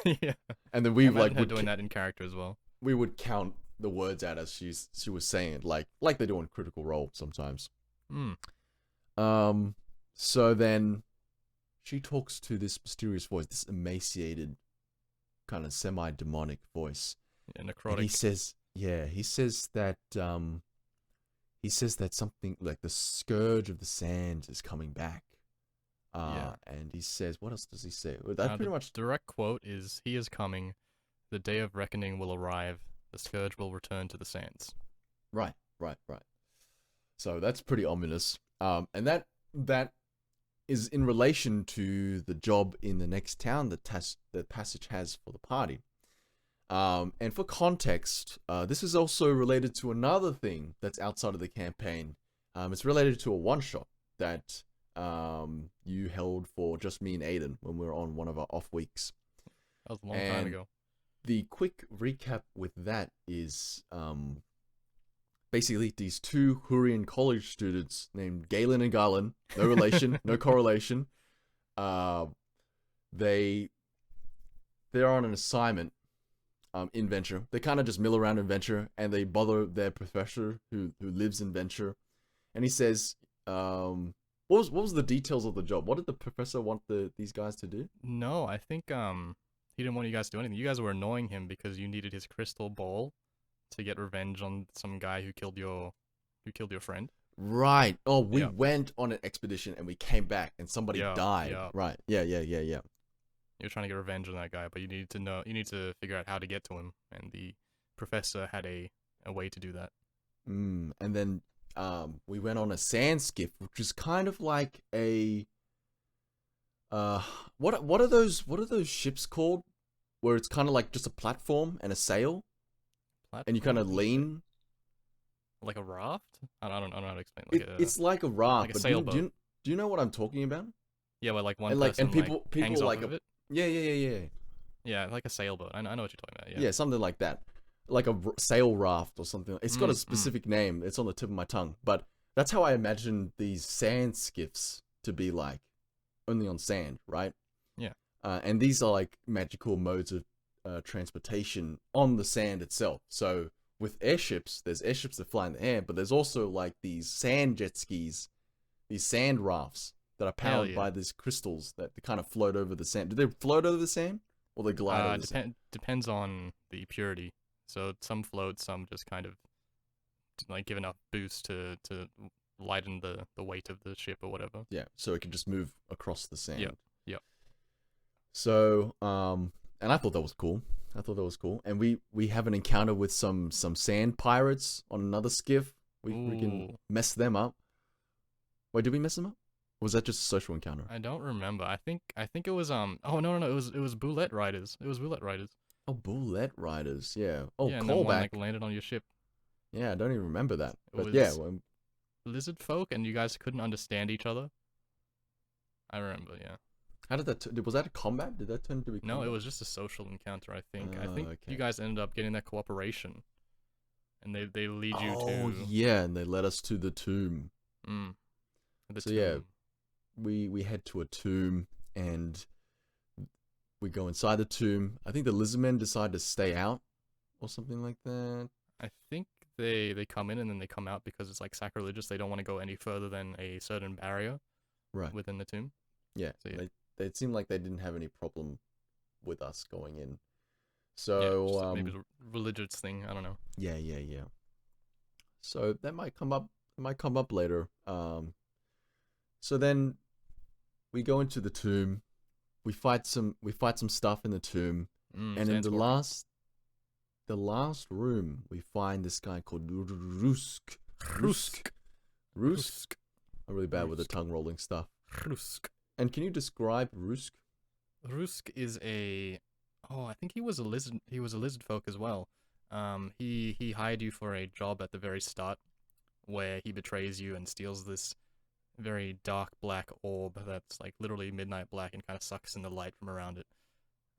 Yeah. And then we like her doing that in character as well. We would count the words out as she was saying it, like they do on Critical Role sometimes. So then she talks to this mysterious voice, this emaciated, kind of semi-demonic voice. Yeah, necrotic. And he says that something like the scourge of the sands is coming back. And he says, what else does he say? That's pretty much direct quote is, "He is coming. The day of reckoning will arrive. The scourge will return to the sands." Right. So that's pretty ominous. And that is in relation to the job in the next town that Passage has for the party. And for context, this is also related to another thing that's outside of the campaign. It's related to a one-shot that you held for just me and Aiden when we were on one of our off weeks. That was a long time ago. The quick recap with that is basically these two Hurrian college students named Galen and Garland, no relation, no correlation. They're on an assignment in Venture. They kind of just mill around in Venture, and they bother their professor who lives in Venture, and he says, what was the details of the job? What did the professor want these guys to do? No, I think he didn't want you guys to do anything. You guys were annoying him because you needed his crystal ball to get revenge on some guy who killed your friend. Right. Oh, we went on an expedition and we came back and somebody died. Yeah. Right. Yeah. You're trying to get revenge on that guy, but you need to figure out how to get to him, and the professor had a way to do that. And then we went on a sand skiff, which is kind of like a what are those ships called? Where it's kind of like just a platform and a sail, and you kind of lean. Like a raft? I don't know how to explain. It's like a raft, like a but sailboat. Do you know what I'm talking about? Yeah, where like one and person people hangs like off of it. Yeah. Yeah, like a sailboat. I know what you're talking about. Yeah, something like that, like a sail raft or something. It's got a specific name. It's on the tip of my tongue, but that's how I imagine these sand skiffs to be like, only on sand, right? Yeah. And these are like magical modes of transportation on the sand itself. So with airships, there's airships that fly in the air, but there's also like these sand jet skis, these sand rafts that are powered by these crystals that kind of float over the sand. Do they float over the sand, or they glide over the sand? Depends on the purity. So some float, some just kind of like give enough boost to lighten the weight of the ship or whatever. Yeah, so it can just move across the sand. Yeah. So, and I thought that was cool. And we have an encounter with some sand pirates on another skiff. We can mess them up. Wait, did we mess them up? Or was that just a social encounter? I don't remember. I think it was oh no, it was Boulette Riders. It was Boulette Riders. Oh, Boulette Riders, yeah. Oh, yeah, callback. And then one like landed on your ship. Yeah, I don't even remember that. But lizard folk, and you guys couldn't understand each other. I remember, yeah. How did that? Was that a combat? Did that turn to be No, it combat? was just a social encounter. I think you Okay. guys ended up getting that cooperation, and they lead you Oh to yeah, and they led us to the tomb. mm, the So yeah, tomb. we head to a tomb and we go inside the tomb. I think the lizardmen decide to stay out or something like that. I think they come in and then they come out because it's like sacrilegious. They don't want to go any further than a certain barrier Right. within the tomb. Yeah. So yeah, They it seemed like they didn't have any problem with us going in. yeah, So just maybe the religious thing. I don't know. yeah. So that might come up. It might come up later. So then we go into the tomb. We fight some stuff in the tomb, and in Sandstorm. the last room we find this guy called Rusk. Rusk. Rusk. I'm really bad with the Rusk. tongue rolling stuff. Rusk. And can you describe Rusk? Rusk is a. Oh, I think he was a lizard. He was a lizard folk as well. He hired you for a job at the very start, where he betrays you and steals this very dark black orb that's like literally midnight black and kind of sucks in the light from around it.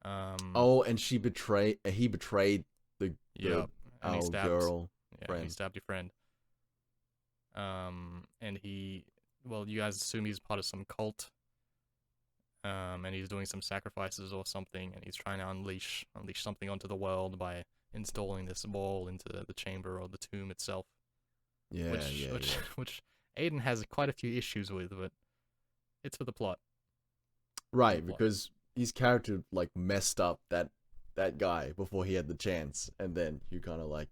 Oh, and he betrayed Yeah, the and he our stabbed. girl Yeah, and he friend. stabbed your friend. And well, you guys assume he's part of some cult. And he's doing some sacrifices or something, and he's trying to unleash something onto the world by installing this ball into the chamber or the tomb itself. Yeah, Which yeah, which yeah. which Aiden has quite a few issues with, but it's for the plot. For the Right, plot. because his character like messed up that guy before he had the chance, and then you kind of like,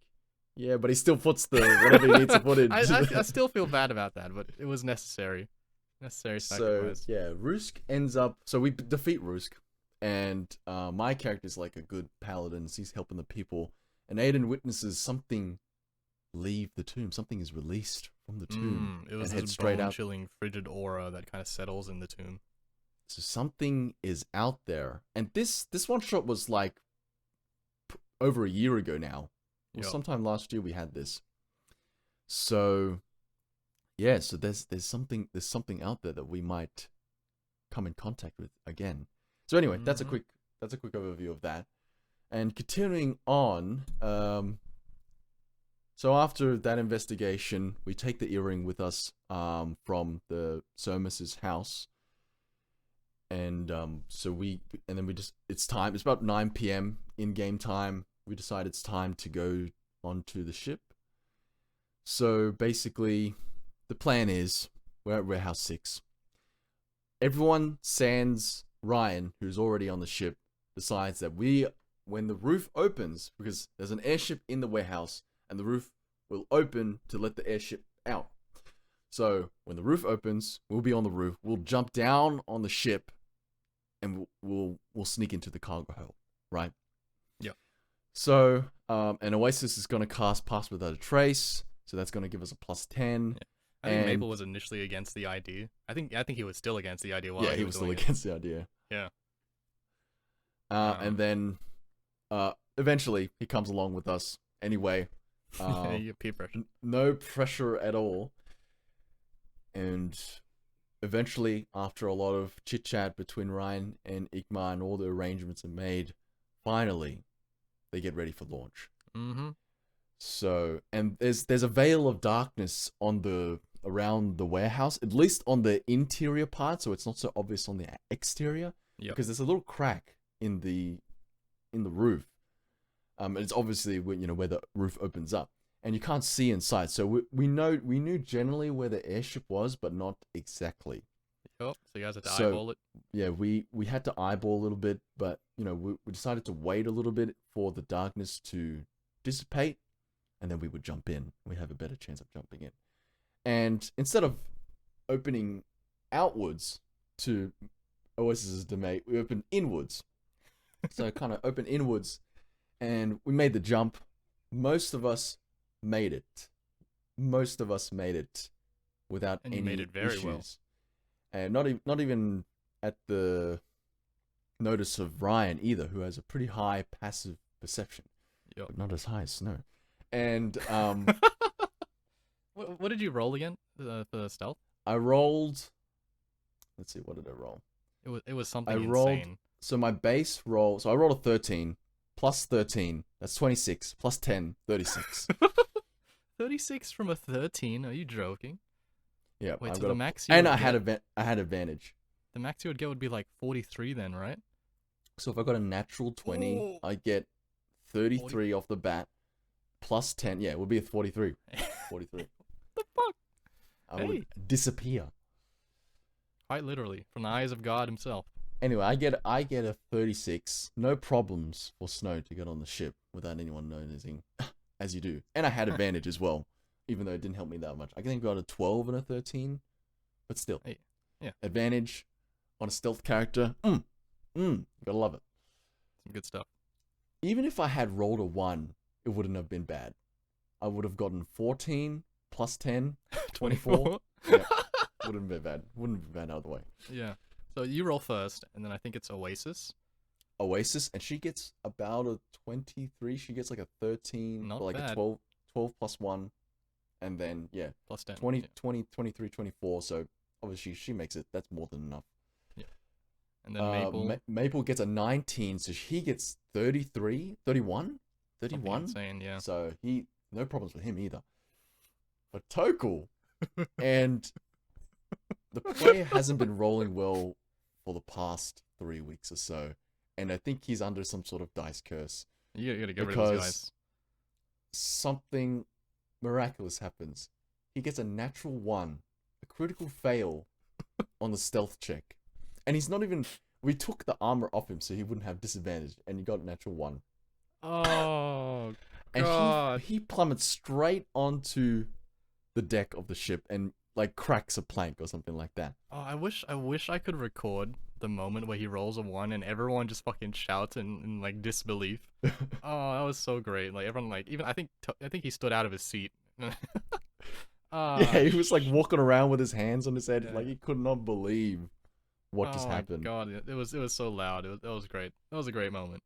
yeah, but he still puts the whatever he needs to put in. I still feel bad about that, but it was necessary. Necessary So sacrifice. yeah, Rusk ends up. So we defeat Rusk, and my character's like a good paladin. So he's helping the people, and Aiden witnesses something leave the tomb. Something is released from the tomb It and was this head straight out. bone-chilling, frigid aura that kind of settles in the tomb. So something is out there, and this one shot was like over a year ago now. Well, Yep. sometime last year we had this. So yeah, so there's something out there that we might come in contact with again. So anyway, Mm-hmm. that's a quick overview of that. And continuing on, so after that investigation, we take the earring with us from the Somas's house, and then we just it's time. It's about 9 p.m. in game time. We decide it's time to go onto the ship. So basically, the plan is we're at warehouse 6. Everyone sans Ryan, who's already on the ship, decides that when the roof opens, because there's an airship in the warehouse, and the roof will open to let the airship out. So when the roof opens, we'll be on the roof. We'll jump down on the ship, and we'll sneak into the cargo hold, right? Yep. So an Oasis is going to cast Pass Without a Trace, so that's going to give us a +10. Yeah. I think And Maple was initially against the idea. I think he was still against the idea while yeah, he he was was still doing it. against the idea. Yeah. And then eventually he comes along with us anyway. You peer pressure. No pressure at all. And eventually, after a lot of chit chat between Ryan and Igmar and all the arrangements are made, finally they get ready for launch. Mm-hmm. So, and there's a veil of darkness around the warehouse, at least on the interior part, so it's not so obvious on the exterior. Yep. Because there's a little crack in the roof. And it's obviously where the roof opens up, and you can't see inside. So we knew generally where the airship was, but not exactly. Yep. So you guys had to So eyeball it. yeah, we had to eyeball a little bit, but we decided to wait a little bit for the darkness to dissipate, and then we would jump in. We have a better chance of jumping in. And instead of opening outwards to Oasis's domain, we opened inwards. So kind of open inwards, and we made the jump. Most of us made it. Without And you any made it very issues. well. And not even at the notice of Ryan either, who has a pretty high passive perception, Yep. but not as high as Snow. And What did you roll again for stealth? I rolled. Let's see, what did I roll? It was I something rolled. insane. So my base roll. So I rolled a 13 plus 13. That's 26 plus 10, 36. 36 from a 13? Are you joking? Yeah, Wait, I've so got the a. max you And would get, I had advantage. the max you would get would be like 43 then, right? So if I got a natural 20, Oh, I get 40. 33 off the bat plus 10. Yeah, it would be a 43. 43. The fuck? I would Hey, disappear. quite literally, from the eyes of God himself. Anyway, I get a 36. No problems for Snow to get on the ship without anyone noticing, as you do. And I had advantage as well, even though it didn't help me that much. I think I got a 12 and a 13, but still. Hey, yeah. Advantage on a stealth character. Gotta love it. Some good stuff. Even if I had rolled a 1, it wouldn't have been bad. I would have gotten 14 plus 10, 24. Yeah, wouldn't be bad. Wouldn't be bad either way. Yeah. So you roll first, and then I think it's Oasis. Oasis, and she gets about a 23. She gets like a 13, Not or like bad. a 12 plus 1. And then, yeah, Plus 10. 20, Yeah. 20, 23, 24. So obviously she makes it. That's more than enough. Yeah. And then Maple. Maple gets a 19, so he gets 33, 31? Something 31? insane, yeah. So no problems with him either. But Tokul, and the player hasn't been rolling well for the past 3 weeks or so. And I think he's under some sort of dice curse. You gotta get rid of these guys. Something miraculous happens. He gets a natural 1, a critical fail on the stealth check. And he's not even... We took the armor off him so he wouldn't have disadvantage, and he got a natural 1. Oh, And God. he plummets straight onto the deck of the ship and like cracks a plank or something like that. Oh, I wish I could record the moment where he rolls a 1 and everyone just fucking shouts in like disbelief. Oh, that was so great. Like everyone, like even I think he stood out of his seat. Yeah, he was like walking around with his hands on his head, Yeah. like he could not believe what just Oh my happened. God, it was so loud. That was great. That was a great moment.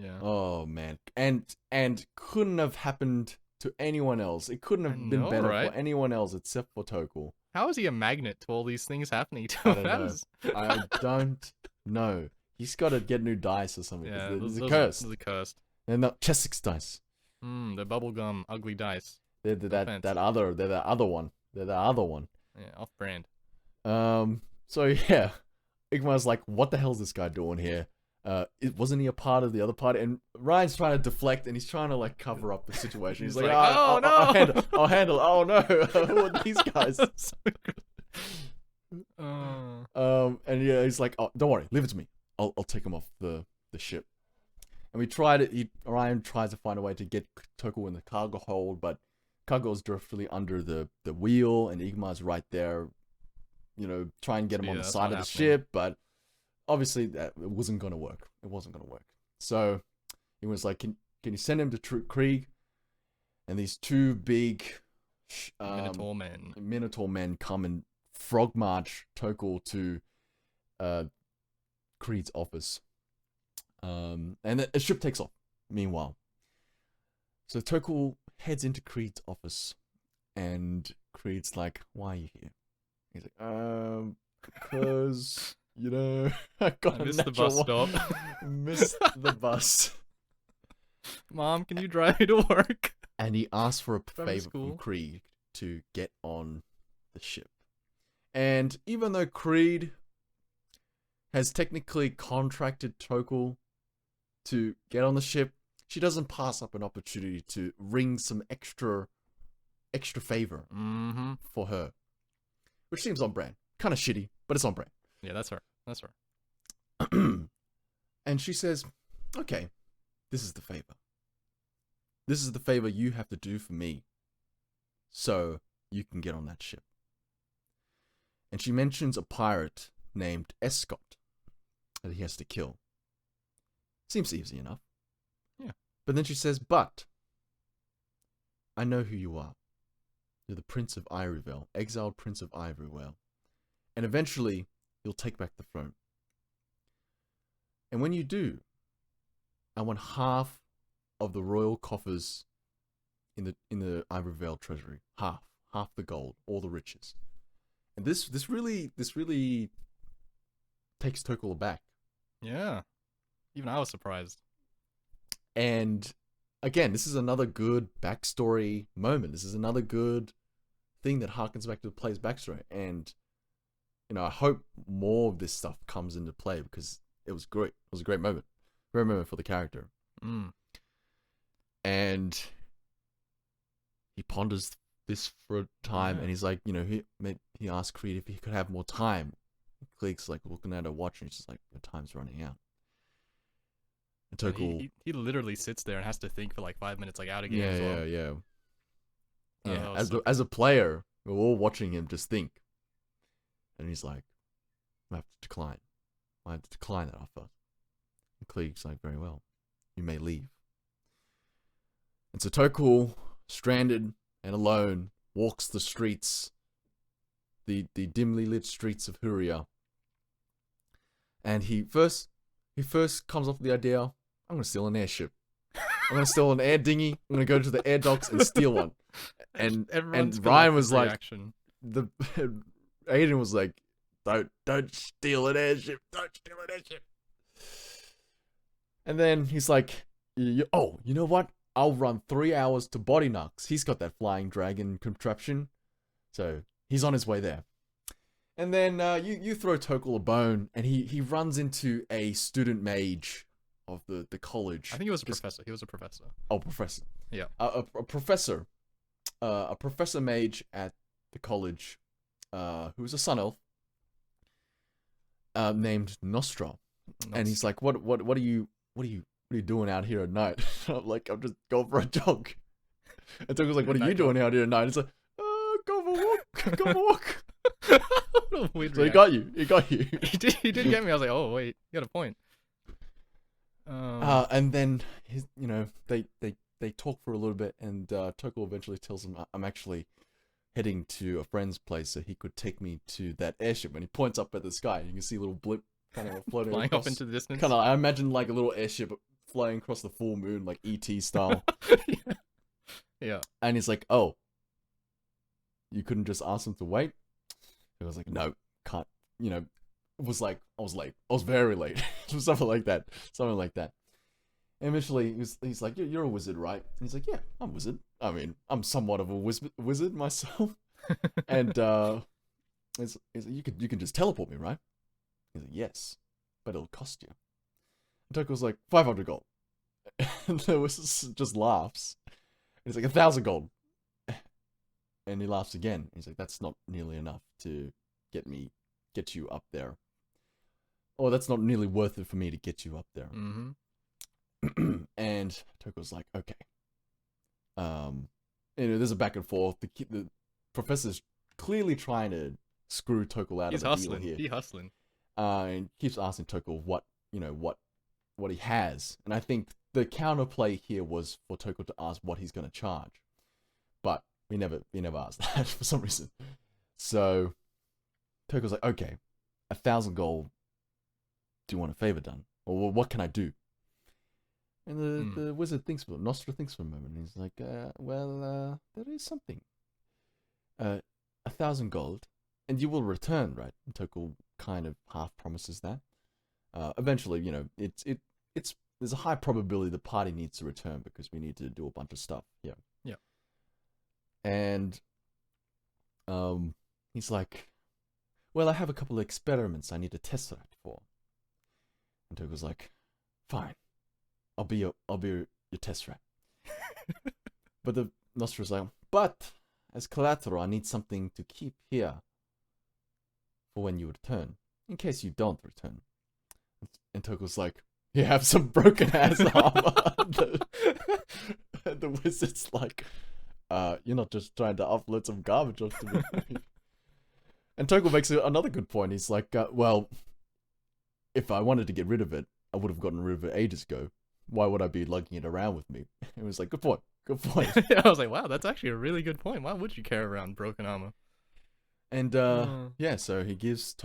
Yeah. Oh man, and couldn't have happened to anyone else. It couldn't I have been know, better right? for anyone else except for Tokul. How is he a magnet to all these things happening to I him? don't How know. does- I don't know. He's got to get new dice or something. Yeah, Because they're those cursed. are cursed. They're not Chessex dice. The bubblegum ugly dice. They're No that offense. that other. They're the other one. They're the other one. Yeah, off brand. So yeah, Igmar's like, what the hell's this guy doing here? Wasn't he a part of the other party? And Ryan's trying to deflect, and he's trying to like cover up the situation. He's, He's like, like, "Oh, "Oh, no!" I'll handle it. Oh no, who are these guys? And yeah, he's like, oh, don't worry, leave it to me. I'll take him off the ship. And we tried it. Ryan tries to find a way to get Tokul in the cargo hold, but cargo's directly under the wheel, and Igmar's right there. You know, try and get him Yeah, on the that's side not of the happening. ship, but obviously that it wasn't gonna work. It wasn't gonna work. So he was like, "Can you send him to Krieg?" And these two big Minotaur men. come and frog march Tokul to Creed's office. And a ship takes off. Meanwhile, so Tokul heads into Creed's office, and Creed's like, "Why are you here?" He's like, because you know, I got I a missed the natural bus one. stop. Missed the bus. Mom, can you drive me to work? And he asked for a Drive me to favor from school. Creed to get on the ship. And even though Creed has technically contracted Tokul to get on the ship, she doesn't pass up an opportunity to wring some extra favor Mm-hmm. for her. Which seems on brand. Kind of shitty, but it's on brand. Yeah, that's her. That's her. And she says, okay, this is the favor. This is the favor you have to do for me so you can get on that ship. And she mentions a pirate named Escott that he has to kill. Seems easy enough. Yeah. But then she says, but I know who you are. You're the Prince of Ivoryvale, exiled Prince of Ivoryvale. And eventually, you'll take back the throne. And when you do, I want half of the royal coffers in the Ivoryvale treasury. Half the gold, all the riches. And this really takes Tokul aback. Yeah. Even I was surprised. And again, this is another good backstory moment. This is another good thing that harkens back to the player's backstory. And, I hope more of this stuff comes into play because it was great. It was a great moment. Great moment for the character. Mm. And he ponders this for a time, and he's like, he asks Creed if he could have more time. Cleek's like looking at her watch, and she's like, "Your time's running out." And Tokul, he literally sits there and has to think for like 5 minutes, like out of game. yeah. Oh, As a player, we're all watching him just think, and he's like, "I have to decline. I have to decline that offer." And Cleek's like, "Very well, you may leave." And so Tokul, stranded and alone, walks the streets, the dimly lit streets of Huria. And he first comes up with the idea, I'm going to steal an airship. I'm going to steal an air dinghy. I'm going to go to the air docks and steal one. And Ryan was like, Aiden was like, don't steal an airship. Don't steal an airship. And then he's like, you know what? I'll run 3 hours to Body Knocks. He's got that flying dragon contraption. So he's on his way there. And then you throw Tokul a bone, and he runs into a student mage of the college. I think he was a professor. He was a professor. Oh, professor. Yeah. A professor. A professor mage at the college, who's a sun elf, named Nostra. And he's like, what are you doing out here at night? I'm like, I'm just going for a jog. And Tokul's like, what are you doing out here at night? It's like, go for a walk. Go for a walk. So he got you. He did get me. I was like, oh wait, you got a point. And then they talk for a little bit, and Tokul eventually tells him, I'm actually heading to a friend's place, so he could take me to that airship. And he points up at the sky, and you can see a little blip kind of floating flying across, off into the distance. Kind of, I imagine like a little airship flying across the full moon, like ET style. Yeah. And he's like, oh, you couldn't just ask him to wait? I was like, no, can't. It was like, I was late. I was very late. Something like that. And eventually, he's like, you're a wizard, right? And he's like, yeah, I'm a wizard. I mean, I'm somewhat of a wizard myself. And he's like, you can just teleport me, right? He's like, yes, but it'll cost you. And Tokul's like, 500 gold. And the wizard just laughs. And he's like, 1,000 gold. And he laughs again. He's like, that's not nearly enough to get you up there. Or that's not nearly worth it for me to get you up there. Mm-hmm. And Tokul's like, okay. There's a back and forth. The professor's clearly trying to screw Tokul out of the deal here. He's hustling. And keeps asking Tokul what he has. And I think the counterplay here was for Tokul to ask what he's going to charge. But we never asked that for some reason. So Tokul's like, okay, 1,000 gold. Do you want a favor done? Or what can I do? And the wizard thinks for Nostra thinks for a moment. And he's like, there is something. 1,000 gold, and you will return, right? And Tokul kind of half promises that. Eventually, it's there's a high probability the party needs to return because we need to do a bunch of stuff. Yeah. Yeah. And he's like, well, I have a couple of experiments I need to test that for. And Tokul's like, fine, I'll be your test rat. But the Nostra's like, but as collateral, I need something to keep here for when you return, in case you don't return. And Tokul's like, you have some broken ass armor. The wizard's like, you're not just trying to upload some garbage onto me. And Tokul makes another good point. He's like, well, if I wanted to get rid of it, I would have gotten rid of it ages ago. Why would I be lugging it around with me? It was like, good point. Yeah, I was like, wow, that's actually a really good point. Why would you carry around broken armor? And yeah, so he gives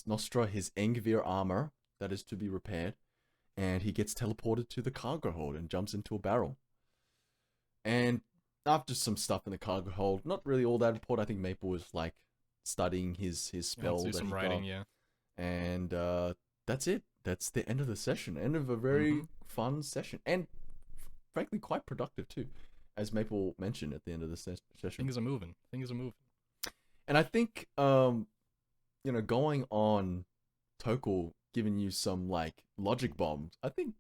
Nostra his Engvir armor that is to be repaired, and he gets teleported to the cargo hold and jumps into a barrel. And after some stuff in the cargo hold, not really all that important. I think Maple was like studying his spell. Do some writing, yeah. And that's it. That's the end of the session. End of a Mm-hmm. very fun session, and frankly quite productive too, as Maple mentioned at the end of the session. Things are moving. Things are moving. And I think going on Tokal giving you some like logic bombs. I think,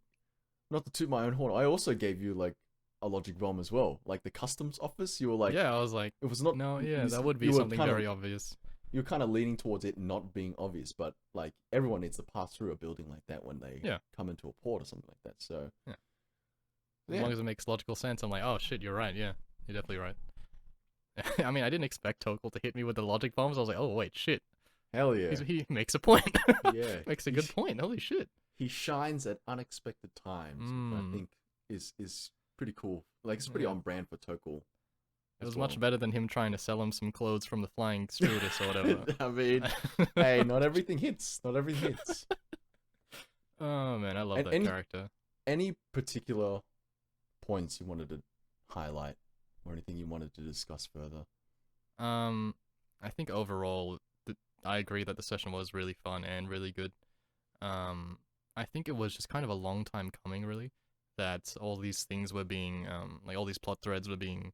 not to toot my own horn, I also gave you like a logic bomb as well. Like the customs office, you were like, Yeah, I was like, it was not. no, yeah, You, that would be you were something kind of very obvious. you're kind of leaning towards it not being obvious, but like everyone needs to pass through a building like that when they Yeah. come into a port or something like that. So Yeah. As yeah, long as it makes logical sense, I'm like, oh shit, you're right. Yeah, you're definitely right. I mean, I didn't expect Tokal to hit me with the logic bombs. I was like, oh wait, shit. hell yeah, He makes a point. yeah. Makes a good point. Holy shit. He shines at unexpected times, which I Mm. think is pretty cool. Like it's pretty Yeah. on brand for Tokal. It was much better than him trying to sell him some clothes from the flying stewardess or whatever. I mean, hey, not everything hits. Not everything hits. Oh man, I love And that character. Any particular points you wanted to highlight, or anything you wanted to discuss further? I think overall, I agree that the session was really fun and really good. I think it was just kind of a long time coming, really, that all these things were being, like all these plot threads were being,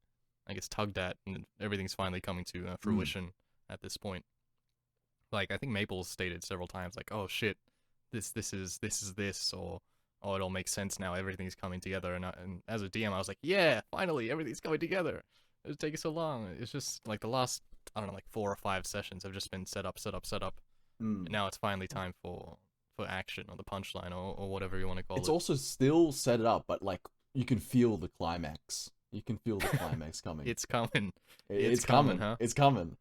I guess, tugged at, and everything's finally coming to fruition at this point. Like I think Maple stated several times, like, "Oh shit, this is this," or "Oh, it all makes sense now. Everything's coming together." And as a DM, I was like, "Yeah, finally, everything's coming together." It was taking so long. It's just like the last, I don't know, like 4 or 5 sessions have just been set up. And now it's finally time for action or the punchline or whatever you want to call It's it. also still set it up, but like you can feel the climax. You can feel the climax coming. It's coming. It's coming, coming, huh? It's coming.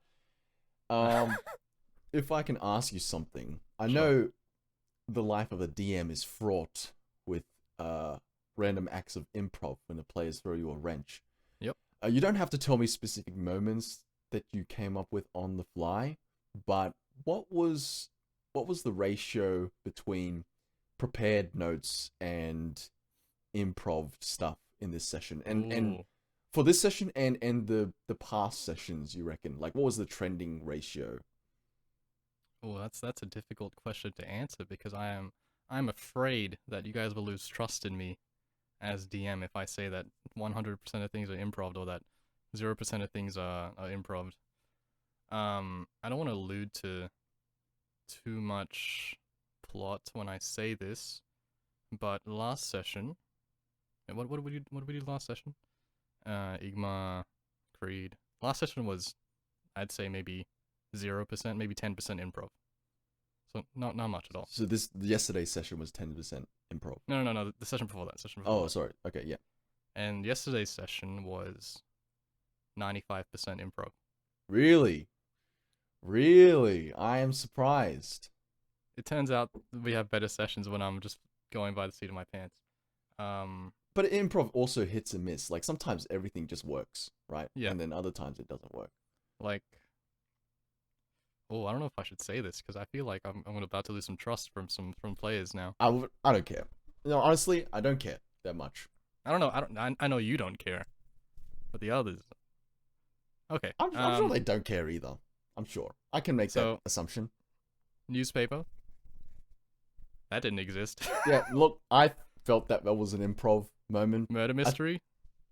If I can ask you something, I Sure. know the life of a DM is fraught with random acts of improv when the players throw you a wrench. Yep. You don't have to tell me specific moments that you came up with on the fly, but what was the ratio between prepared notes and improv stuff in this session? And Ooh. for this session and the past sessions, you reckon? Like, what was the trending ratio? Oh, that's a difficult question to answer because I'm afraid that you guys will lose trust in me as DM if I say that 100% of things are improv or that 0% of things are improv. I don't want to allude to too much plot when I say this, but last session, what did we do last session? Igma, Creed. Last session was, I'd say maybe 0%, maybe 10% improv. So not much at all. So this yesterday's session was 10% improv. No. The session before that. Oh, sorry. Okay, yeah. And yesterday's session was 95% improv. Really? Really? I am surprised. It turns out we have better sessions when I'm just going by the seat of my pants. But improv also hits and miss. Like sometimes everything just works, right? Yeah. And then other times it doesn't work. Like, oh, I don't know if I should say this because I feel like I'm about to lose some trust from players now. I don't care. No, honestly, I don't care that much. I don't know. I know you don't care, but the others. Okay. I'm sure they don't care either. I'm sure. I can make that assumption. Newspaper. That didn't exist. Yeah, look, I felt that was an improv moment. Murder mystery.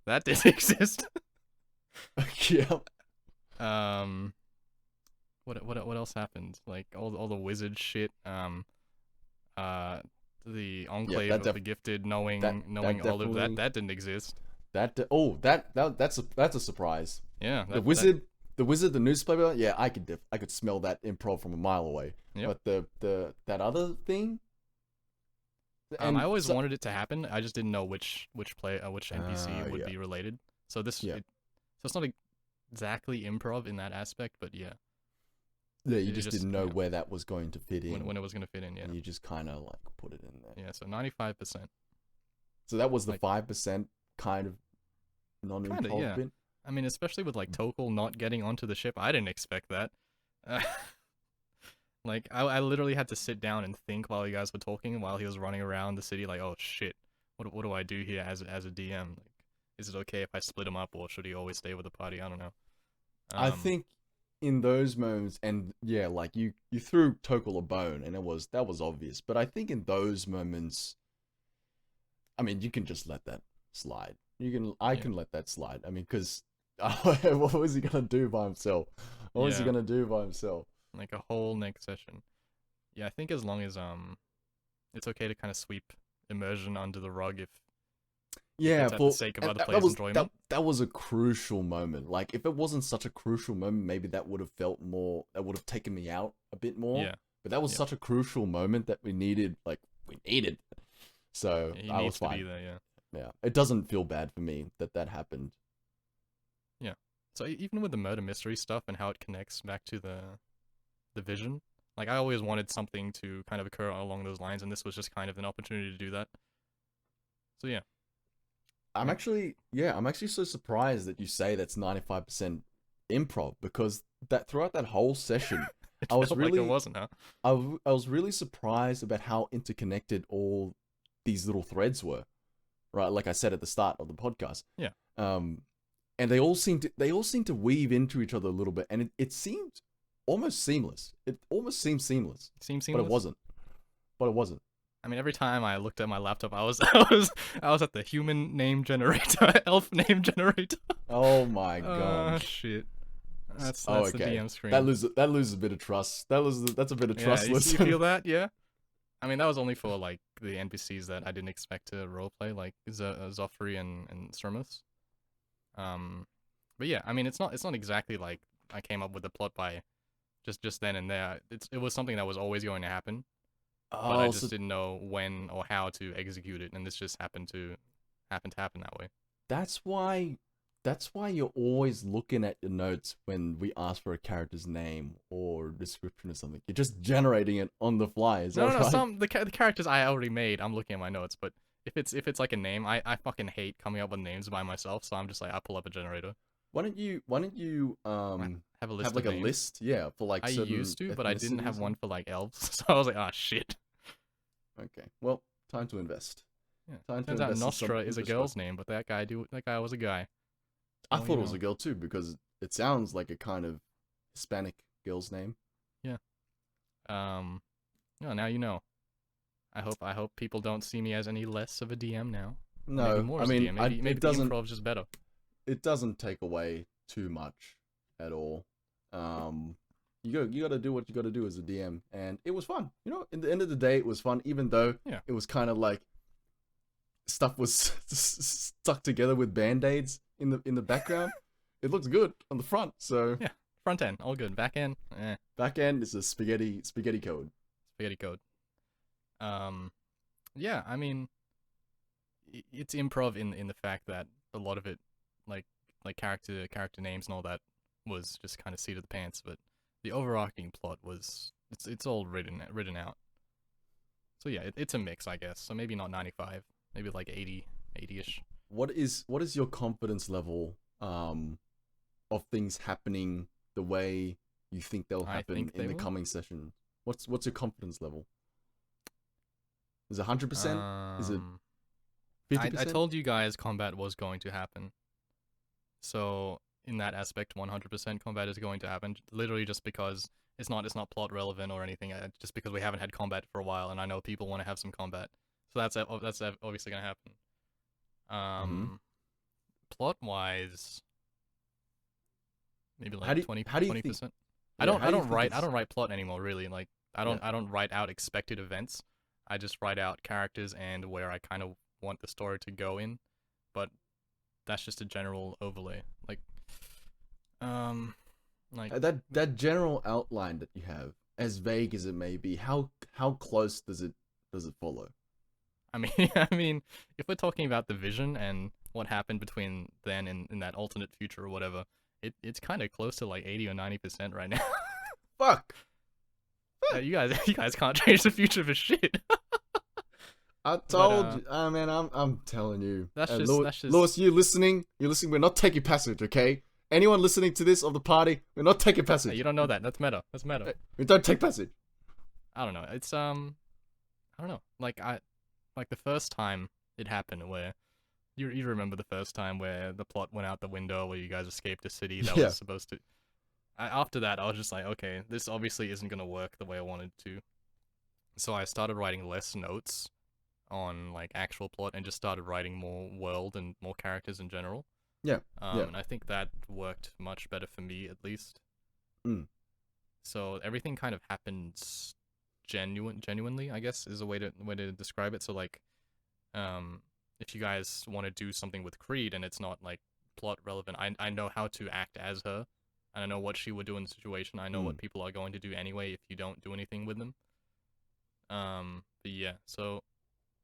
That didn't exist. Yeah. What else happened? Like all the wizard shit. The enclave of the gifted knowing all of that didn't exist. That's a surprise. Yeah. The wizard, the newspaper. Yeah, I could smell that improv from a mile away. Yep. But that other thing. I always wanted it to happen. I just didn't know which NPC would be related. So so it's not exactly improv in that aspect, but yeah. Yeah, you just didn't know where that was going to fit in. When it was going to fit in, yeah. And you just kind of like put it in there. Yeah, so 95%. So that was the 5% kind of non-improv bit? I mean, especially with like Tokal not getting onto the ship, I didn't expect that. Like, I literally had to sit down and think while you guys were talking, while he was running around the city, like, oh shit, what do I do here as a DM? Like, is it okay if I split him up, or should he always stay with the party? I don't know. I think in those moments, and yeah, like you threw Tokol a bone, and that was obvious. But I think in those moments, I mean, you can just let that slide. I Yeah. can let that slide. I mean, because what was he gonna do by himself? What was he Yeah. gonna do by himself? Like a whole next session. Yeah, I think as long as it's okay to kind of sweep immersion under the rug if Yeah, it's at the for sake of and other that players' was enjoyment. that was a crucial moment. Like if it wasn't such a crucial moment, maybe that would have felt more. That would have taken me out a bit more. Yeah. But that was Yep. such a crucial moment that we needed. Like we needed. So Yeah, he I was needs to fine. be there. Yeah. Yeah, it doesn't feel bad for me that that happened. Yeah. So even with the murder mystery stuff and how it connects back to the vision, like I always wanted something to kind of occur along those lines, and this was just kind of an opportunity to do that. So yeah. Yeah. I'm actually so surprised that you say that's 95% improv because that throughout that whole session, It I was felt like it really wasn't, huh? I was really surprised about how interconnected all these little threads were. Right, like I said at the start of the podcast. Yeah. Um, and they all seem to weave into each other a little bit, and it seemed almost seamless. It almost seemed seamless, Seems but it seamless. wasn't. But it wasn't. I mean, every time I looked at my laptop, I was at the human name generator, elf name generator. Oh my god. Shit. Oh, That's the okay. DM screen. That loses a bit of trust. That's a bit of Yeah, you trustless. feel that? Yeah. I mean, that was only for like the NPCs that I didn't expect to roleplay, like Zoffrey and Sermus. Um, but yeah, I mean, it's not exactly like I came up with the plot by just then and there. It was something that was always going to happen, but I Oh, just so didn't know when or how to execute it, and this just happened to happen that way. that's why that's why you're always looking at your notes when we ask for a character's name or description or something. You're just generating it on the fly. Is No, no, that no. right? The characters I already made, I'm looking at my notes, but if it's like a name, I fucking hate coming up with names by myself, so I'm just like I pull up a generator. Why don't you I have a have list like of a names. list, yeah, for like I certain used to, but I didn't have ethnicities? one for like elves, so I was like, ah, shit. Okay. Well, time to invest. Yeah. Time to Turns out invest in some Nostra is a girl's infrastructure. name, but that guy was a guy. I All you thought it was know. a girl too because it sounds like a kind of Hispanic girl's name. Yeah. Um. No, now you know. I hope people don't see me as any less of a DM now, or maybe No, more I as a mean, DM. Maybe the improv's just better. it doesn't take away too much at all. Um, you got to do what you got to do as a DM, and it was fun. You know, in the end of the day, it was fun, even though Yeah. it was kind of like stuff was stuck together with band-aids in the background. It looks good on the front, so Yeah. Front end, all good. Back end, back end is a spaghetti code. spaghetti code. Um. Yeah. I mean, it's improv in the fact that a lot of it, like character names and all that, was just kind of seat of the pants. But the overarching plot was it's all written out. So yeah, it's a mix, I guess. So maybe not 95, maybe like 80ish. What is your confidence level of things happening the way you think they'll I happen think in they the will. coming session? What's your confidence level? Is it 100%? Is it Um, I 50%? told you guys combat was going to happen. So in that aspect, 100% combat is going to happen. Literally just because it's not plot relevant or anything. Just because we haven't had combat for a while, and I know people want to have some combat. So that's obviously gonna happen. Mm-hmm. Plot wise, maybe like How do 20 how do you think? percent. I Yeah, don't how I do you don't think write I it's don't write plot anymore really. Like I yeah? don't I don't write out expected events. I just write out characters and where I kind of want the story to go in. But that's just a general overlay. Um like That general outline that you have, as vague as it may be, how close does it follow? I mean I mean if we're talking about the vision and what happened between then and in that alternate future or whatever, it's kind of close to like 80 or 90% right now. Fuck! You guys can't change the future for shit. I But told you, man. I'm telling you, that's just Lewis, that's just Lewis, you listening? You listening? We're not taking passage, okay? Anyone listening to this of the party, we're not taking passage. you don't know that. That's meta. That's meta. We don't take passage. I don't know. It's I don't know. Like the first time it happened where you remember the first time where the plot went out the window where you guys escaped a city that Yeah. was supposed to after that, I was just like, okay, this obviously isn't gonna work the way I wanted to. So I started writing less notes on like actual plot and just started writing more world and more characters in general. Yeah, yeah. And I think that worked much better for me at least. Mm. So everything kind of happens genuinely, I guess is a way to describe it. So like, if you guys want to do something with Creed and it's not like plot relevant, I know how to act as her, and I know what she would do in the situation. I know what Mm. people are going to do anyway if you don't do anything with them. But yeah, so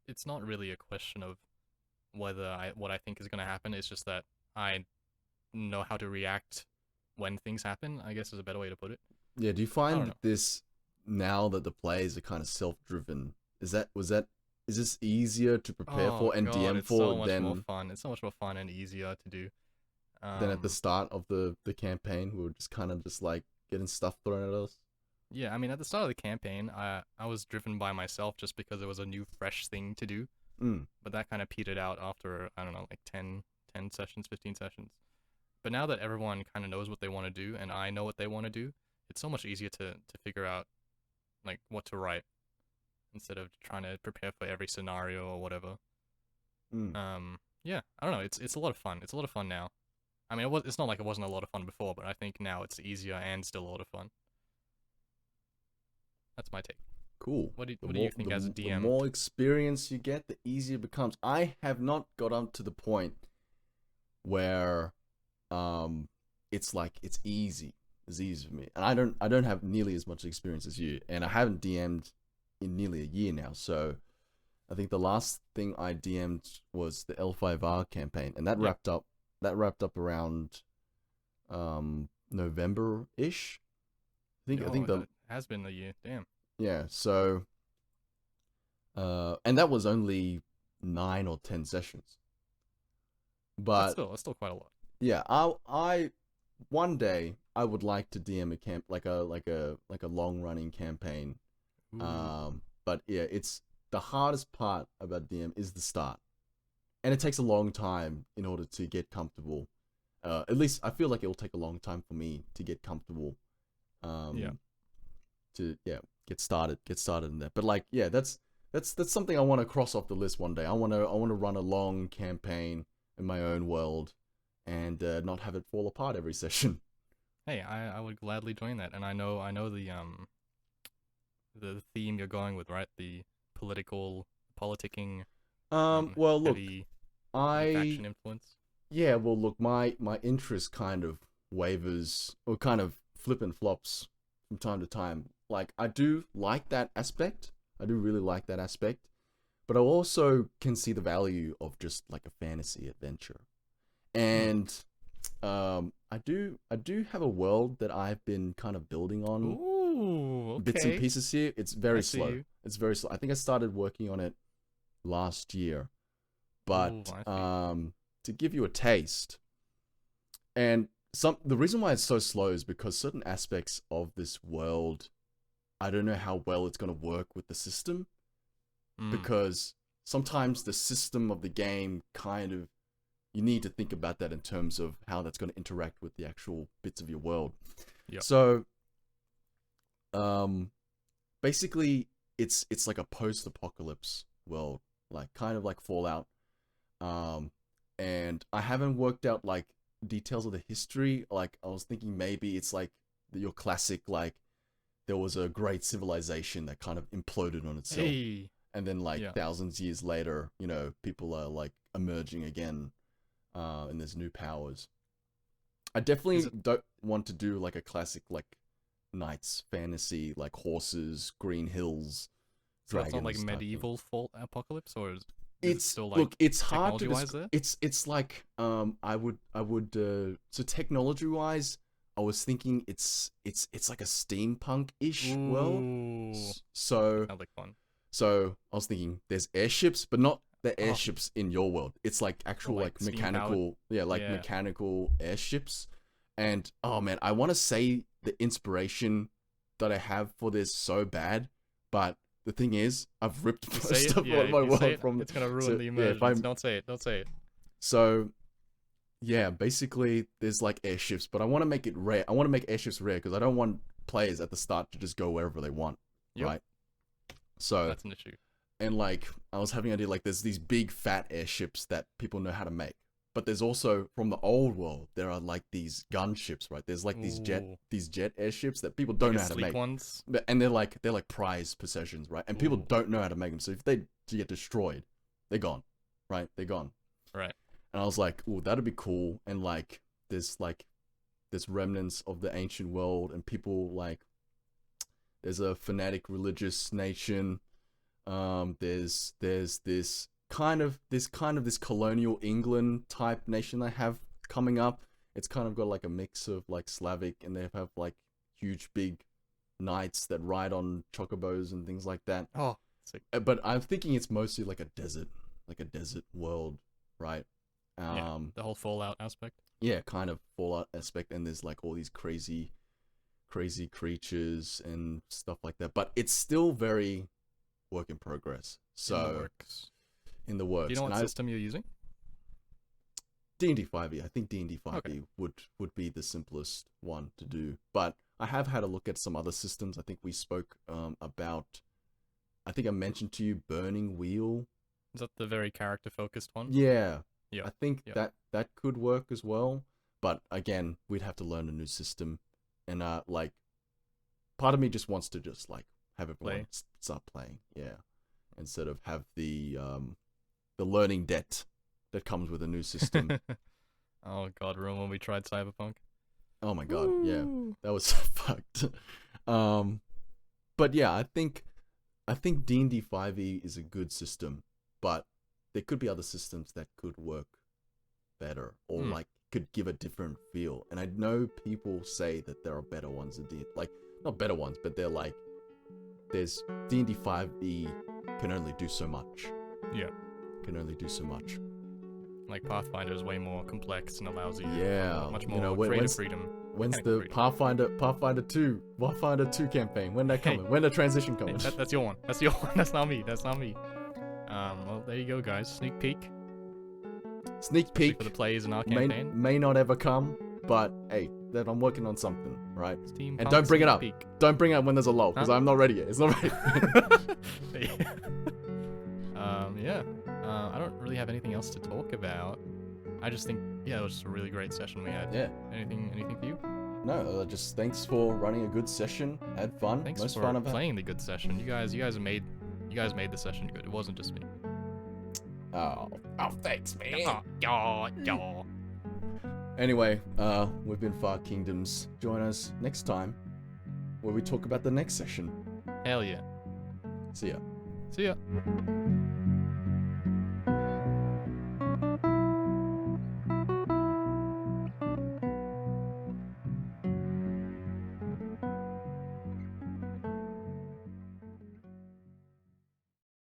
it's not really a question of what I think is gonna happen. It's just that I know how to react when things happen, I guess is a better way to put it. Yeah, do you I find don't know. that this now that the players are kind of self-driven, is this easier to prepare Oh for and god, DM it's for so much more fun. It's so much more fun and easier to do. than at the Um, start of the campaign? We were just kind of just like getting stuff thrown at us. yeah, I mean, at the start of the campaign, I was driven by myself just because it was a new, fresh thing to do. Mm. But that kind of petered out after, I don't know, like 10 sessions, 15 sessions. But now that everyone kind of knows what they want to do, and I know what they want to do, it's so much easier to figure out like what to write instead of trying to prepare for every scenario or whatever. Mm. Yeah, I don't know. It's a lot of fun. It's a lot of fun now. I mean, it's not like it wasn't a lot of fun before, but I think now it's easier and still a lot of fun. That's my take. Cool. What do you think as a The DM? more experience you get, the easier it becomes. I have not got up to the point where it's like it's easy. It's easy for me. And I don't have nearly as much experience as you. And I haven't DM'd in nearly a year now. So I think the last thing I DM'd was the L5R campaign. And Yeah. that wrapped up around November ish. I think the that has been a year. Damn. yeah, so and that was only 9 or 10 sessions. But That's still quite a lot. yeah, I one day I would like to DM a camp like a long running campaign. Ooh. But yeah, it's the hardest part about DM is the start, and it takes a long time in order to get comfortable. At least I feel like it will take a long time for me to get comfortable. Yeah. To get started in that. But like yeah, that's something I want to cross off the list one day. I want to run a long campaign in my own world and not have it fall apart every session. Hey, I would gladly join that, and I know the theme you're going with, right? The politicking, Well, look, heavy I faction influence. yeah, well, look, my interest kind of wavers or kind of flip and flops from time to time. Like I do like that aspect. I do really like that aspect, but I also can see the value of just like a fantasy adventure. Hmm. And I do have a world that I've been kind of building on Ooh, bits and okay. pieces here. It's I very see slow. you. It's very slow. I think I started working on it last year, Ooh, but I see. to give you a taste, and the reason why it's so slow is because certain aspects of this world, I don't know how well it's gonna work with the system Hmm. because sometimes the system of the game kind of you need to think about that in terms of how that's going to interact with the actual bits of your world. Yep. So, um, basically, it's like a post-apocalypse world, like kind of like Fallout. Um, and I haven't worked out like details of the history. Like I was thinking maybe it's like your classic like there was a great civilization that kind of imploded on itself, Hey. and then like Yeah. thousands years later, you know, people are like emerging again, and there's new powers. I Is definitely it don't want to do like a classic like knights fantasy like horses, green hills, so? It's not like dragons type thing. medieval fall apocalypse, or is it It's still like look, it's hard to technology wise describe. there? It's like I would so technology wise, I was thinking it's like a steampunk ish world. Ooh, that So sounds like fun. so I was thinking there's airships, but not the Oh, airships in your world. It's like or actual like like steam powered. mechanical, yeah, like Yeah. mechanical airships. And oh man, I want to say the inspiration that I have for this so bad, but the thing is, I've ripped If you say most it, of yeah. my If you say world it, from. it's gonna ruin So the yeah, if immersion. I'm Don't say it. Don't say it. so Yeah, basically, there's like airships, but I want to make it rare. I want to make airships rare because I don't want players at the start to just go wherever they want, Yep. right? So, That's an issue. and like, I was having an idea, like, there's these big fat airships that people know how to make. But there's also, from the old world, there are like these gunships, right? There's like Ooh. these jet airships that people don't Like know how to sleek make. ones. And they're like prized possessions, right? And people Ooh. don't know how to make them. So if they get destroyed, they're gone, right? They're gone. Right. And I was like, "Oh, that'd be cool." And like, there's remnants of the ancient world, and people like, there's a fanatic religious nation. There's this kind of this colonial England type nation they have coming up. It's kind of got like a mix of like Slavic, and they have like huge big knights that ride on chocobos and things like that. Oh, sick. But I'm thinking it's mostly like a desert world, right? Yeah, the whole Fallout aspect. Yeah, kind of Fallout aspect, and there's like all these crazy creatures and stuff like that. But it's still very work in progress. So In the works. In the works. Do you know what system you're using? D&D 5e. I think D&D 5e Okay. would be the simplest one to do. But I have had a look at some other systems. I think we spoke about. I think I mentioned to you Burning Wheel. Is that the very character focused one? Yeah. Yeah. I think that could work as well. But again, we'd have to learn a new system. And like, part of me just wants to just like have everyone start playing. Yeah. Instead of have the learning debt that comes with a new system. Oh god, remember when we tried Cyberpunk? Oh my god, yeah. That was fucked. But yeah, I think D&D 5e is a good system, but there could be other systems that could work better or like could give a different feel. And I know people say that there are better ones than like not better ones, but they're like there's D&D 5e can only do so much. Yeah. Can only do so much. Like Pathfinder is way more complex and allows you much more creative freedom. When's the Pathfinder 2 campaign? When that coming? When the transition coming? Hey, that's your one. That's your one. That's not me. Well, there you go, guys. Sneak peek. Sneak peek for the players in our campaign. May not ever come, but hey, that I'm working on something, right? Steam and don't bring it up. Peek. Don't bring it up when there's a lull, because I'm not ready yet. It's not ready. Yeah. I don't really have anything else to talk about. I just think, it was just a really great session we had. Yeah. Anything for you? No, just thanks for running a good session. Had fun. Thanks Most for fun playing the good session. You guys made the session good. It wasn't just me. Oh, thanks, man. Yeah. Anyway, we've been Far Kingdoms. Join us next time, where we talk about the next session. Hell yeah. See ya. See ya.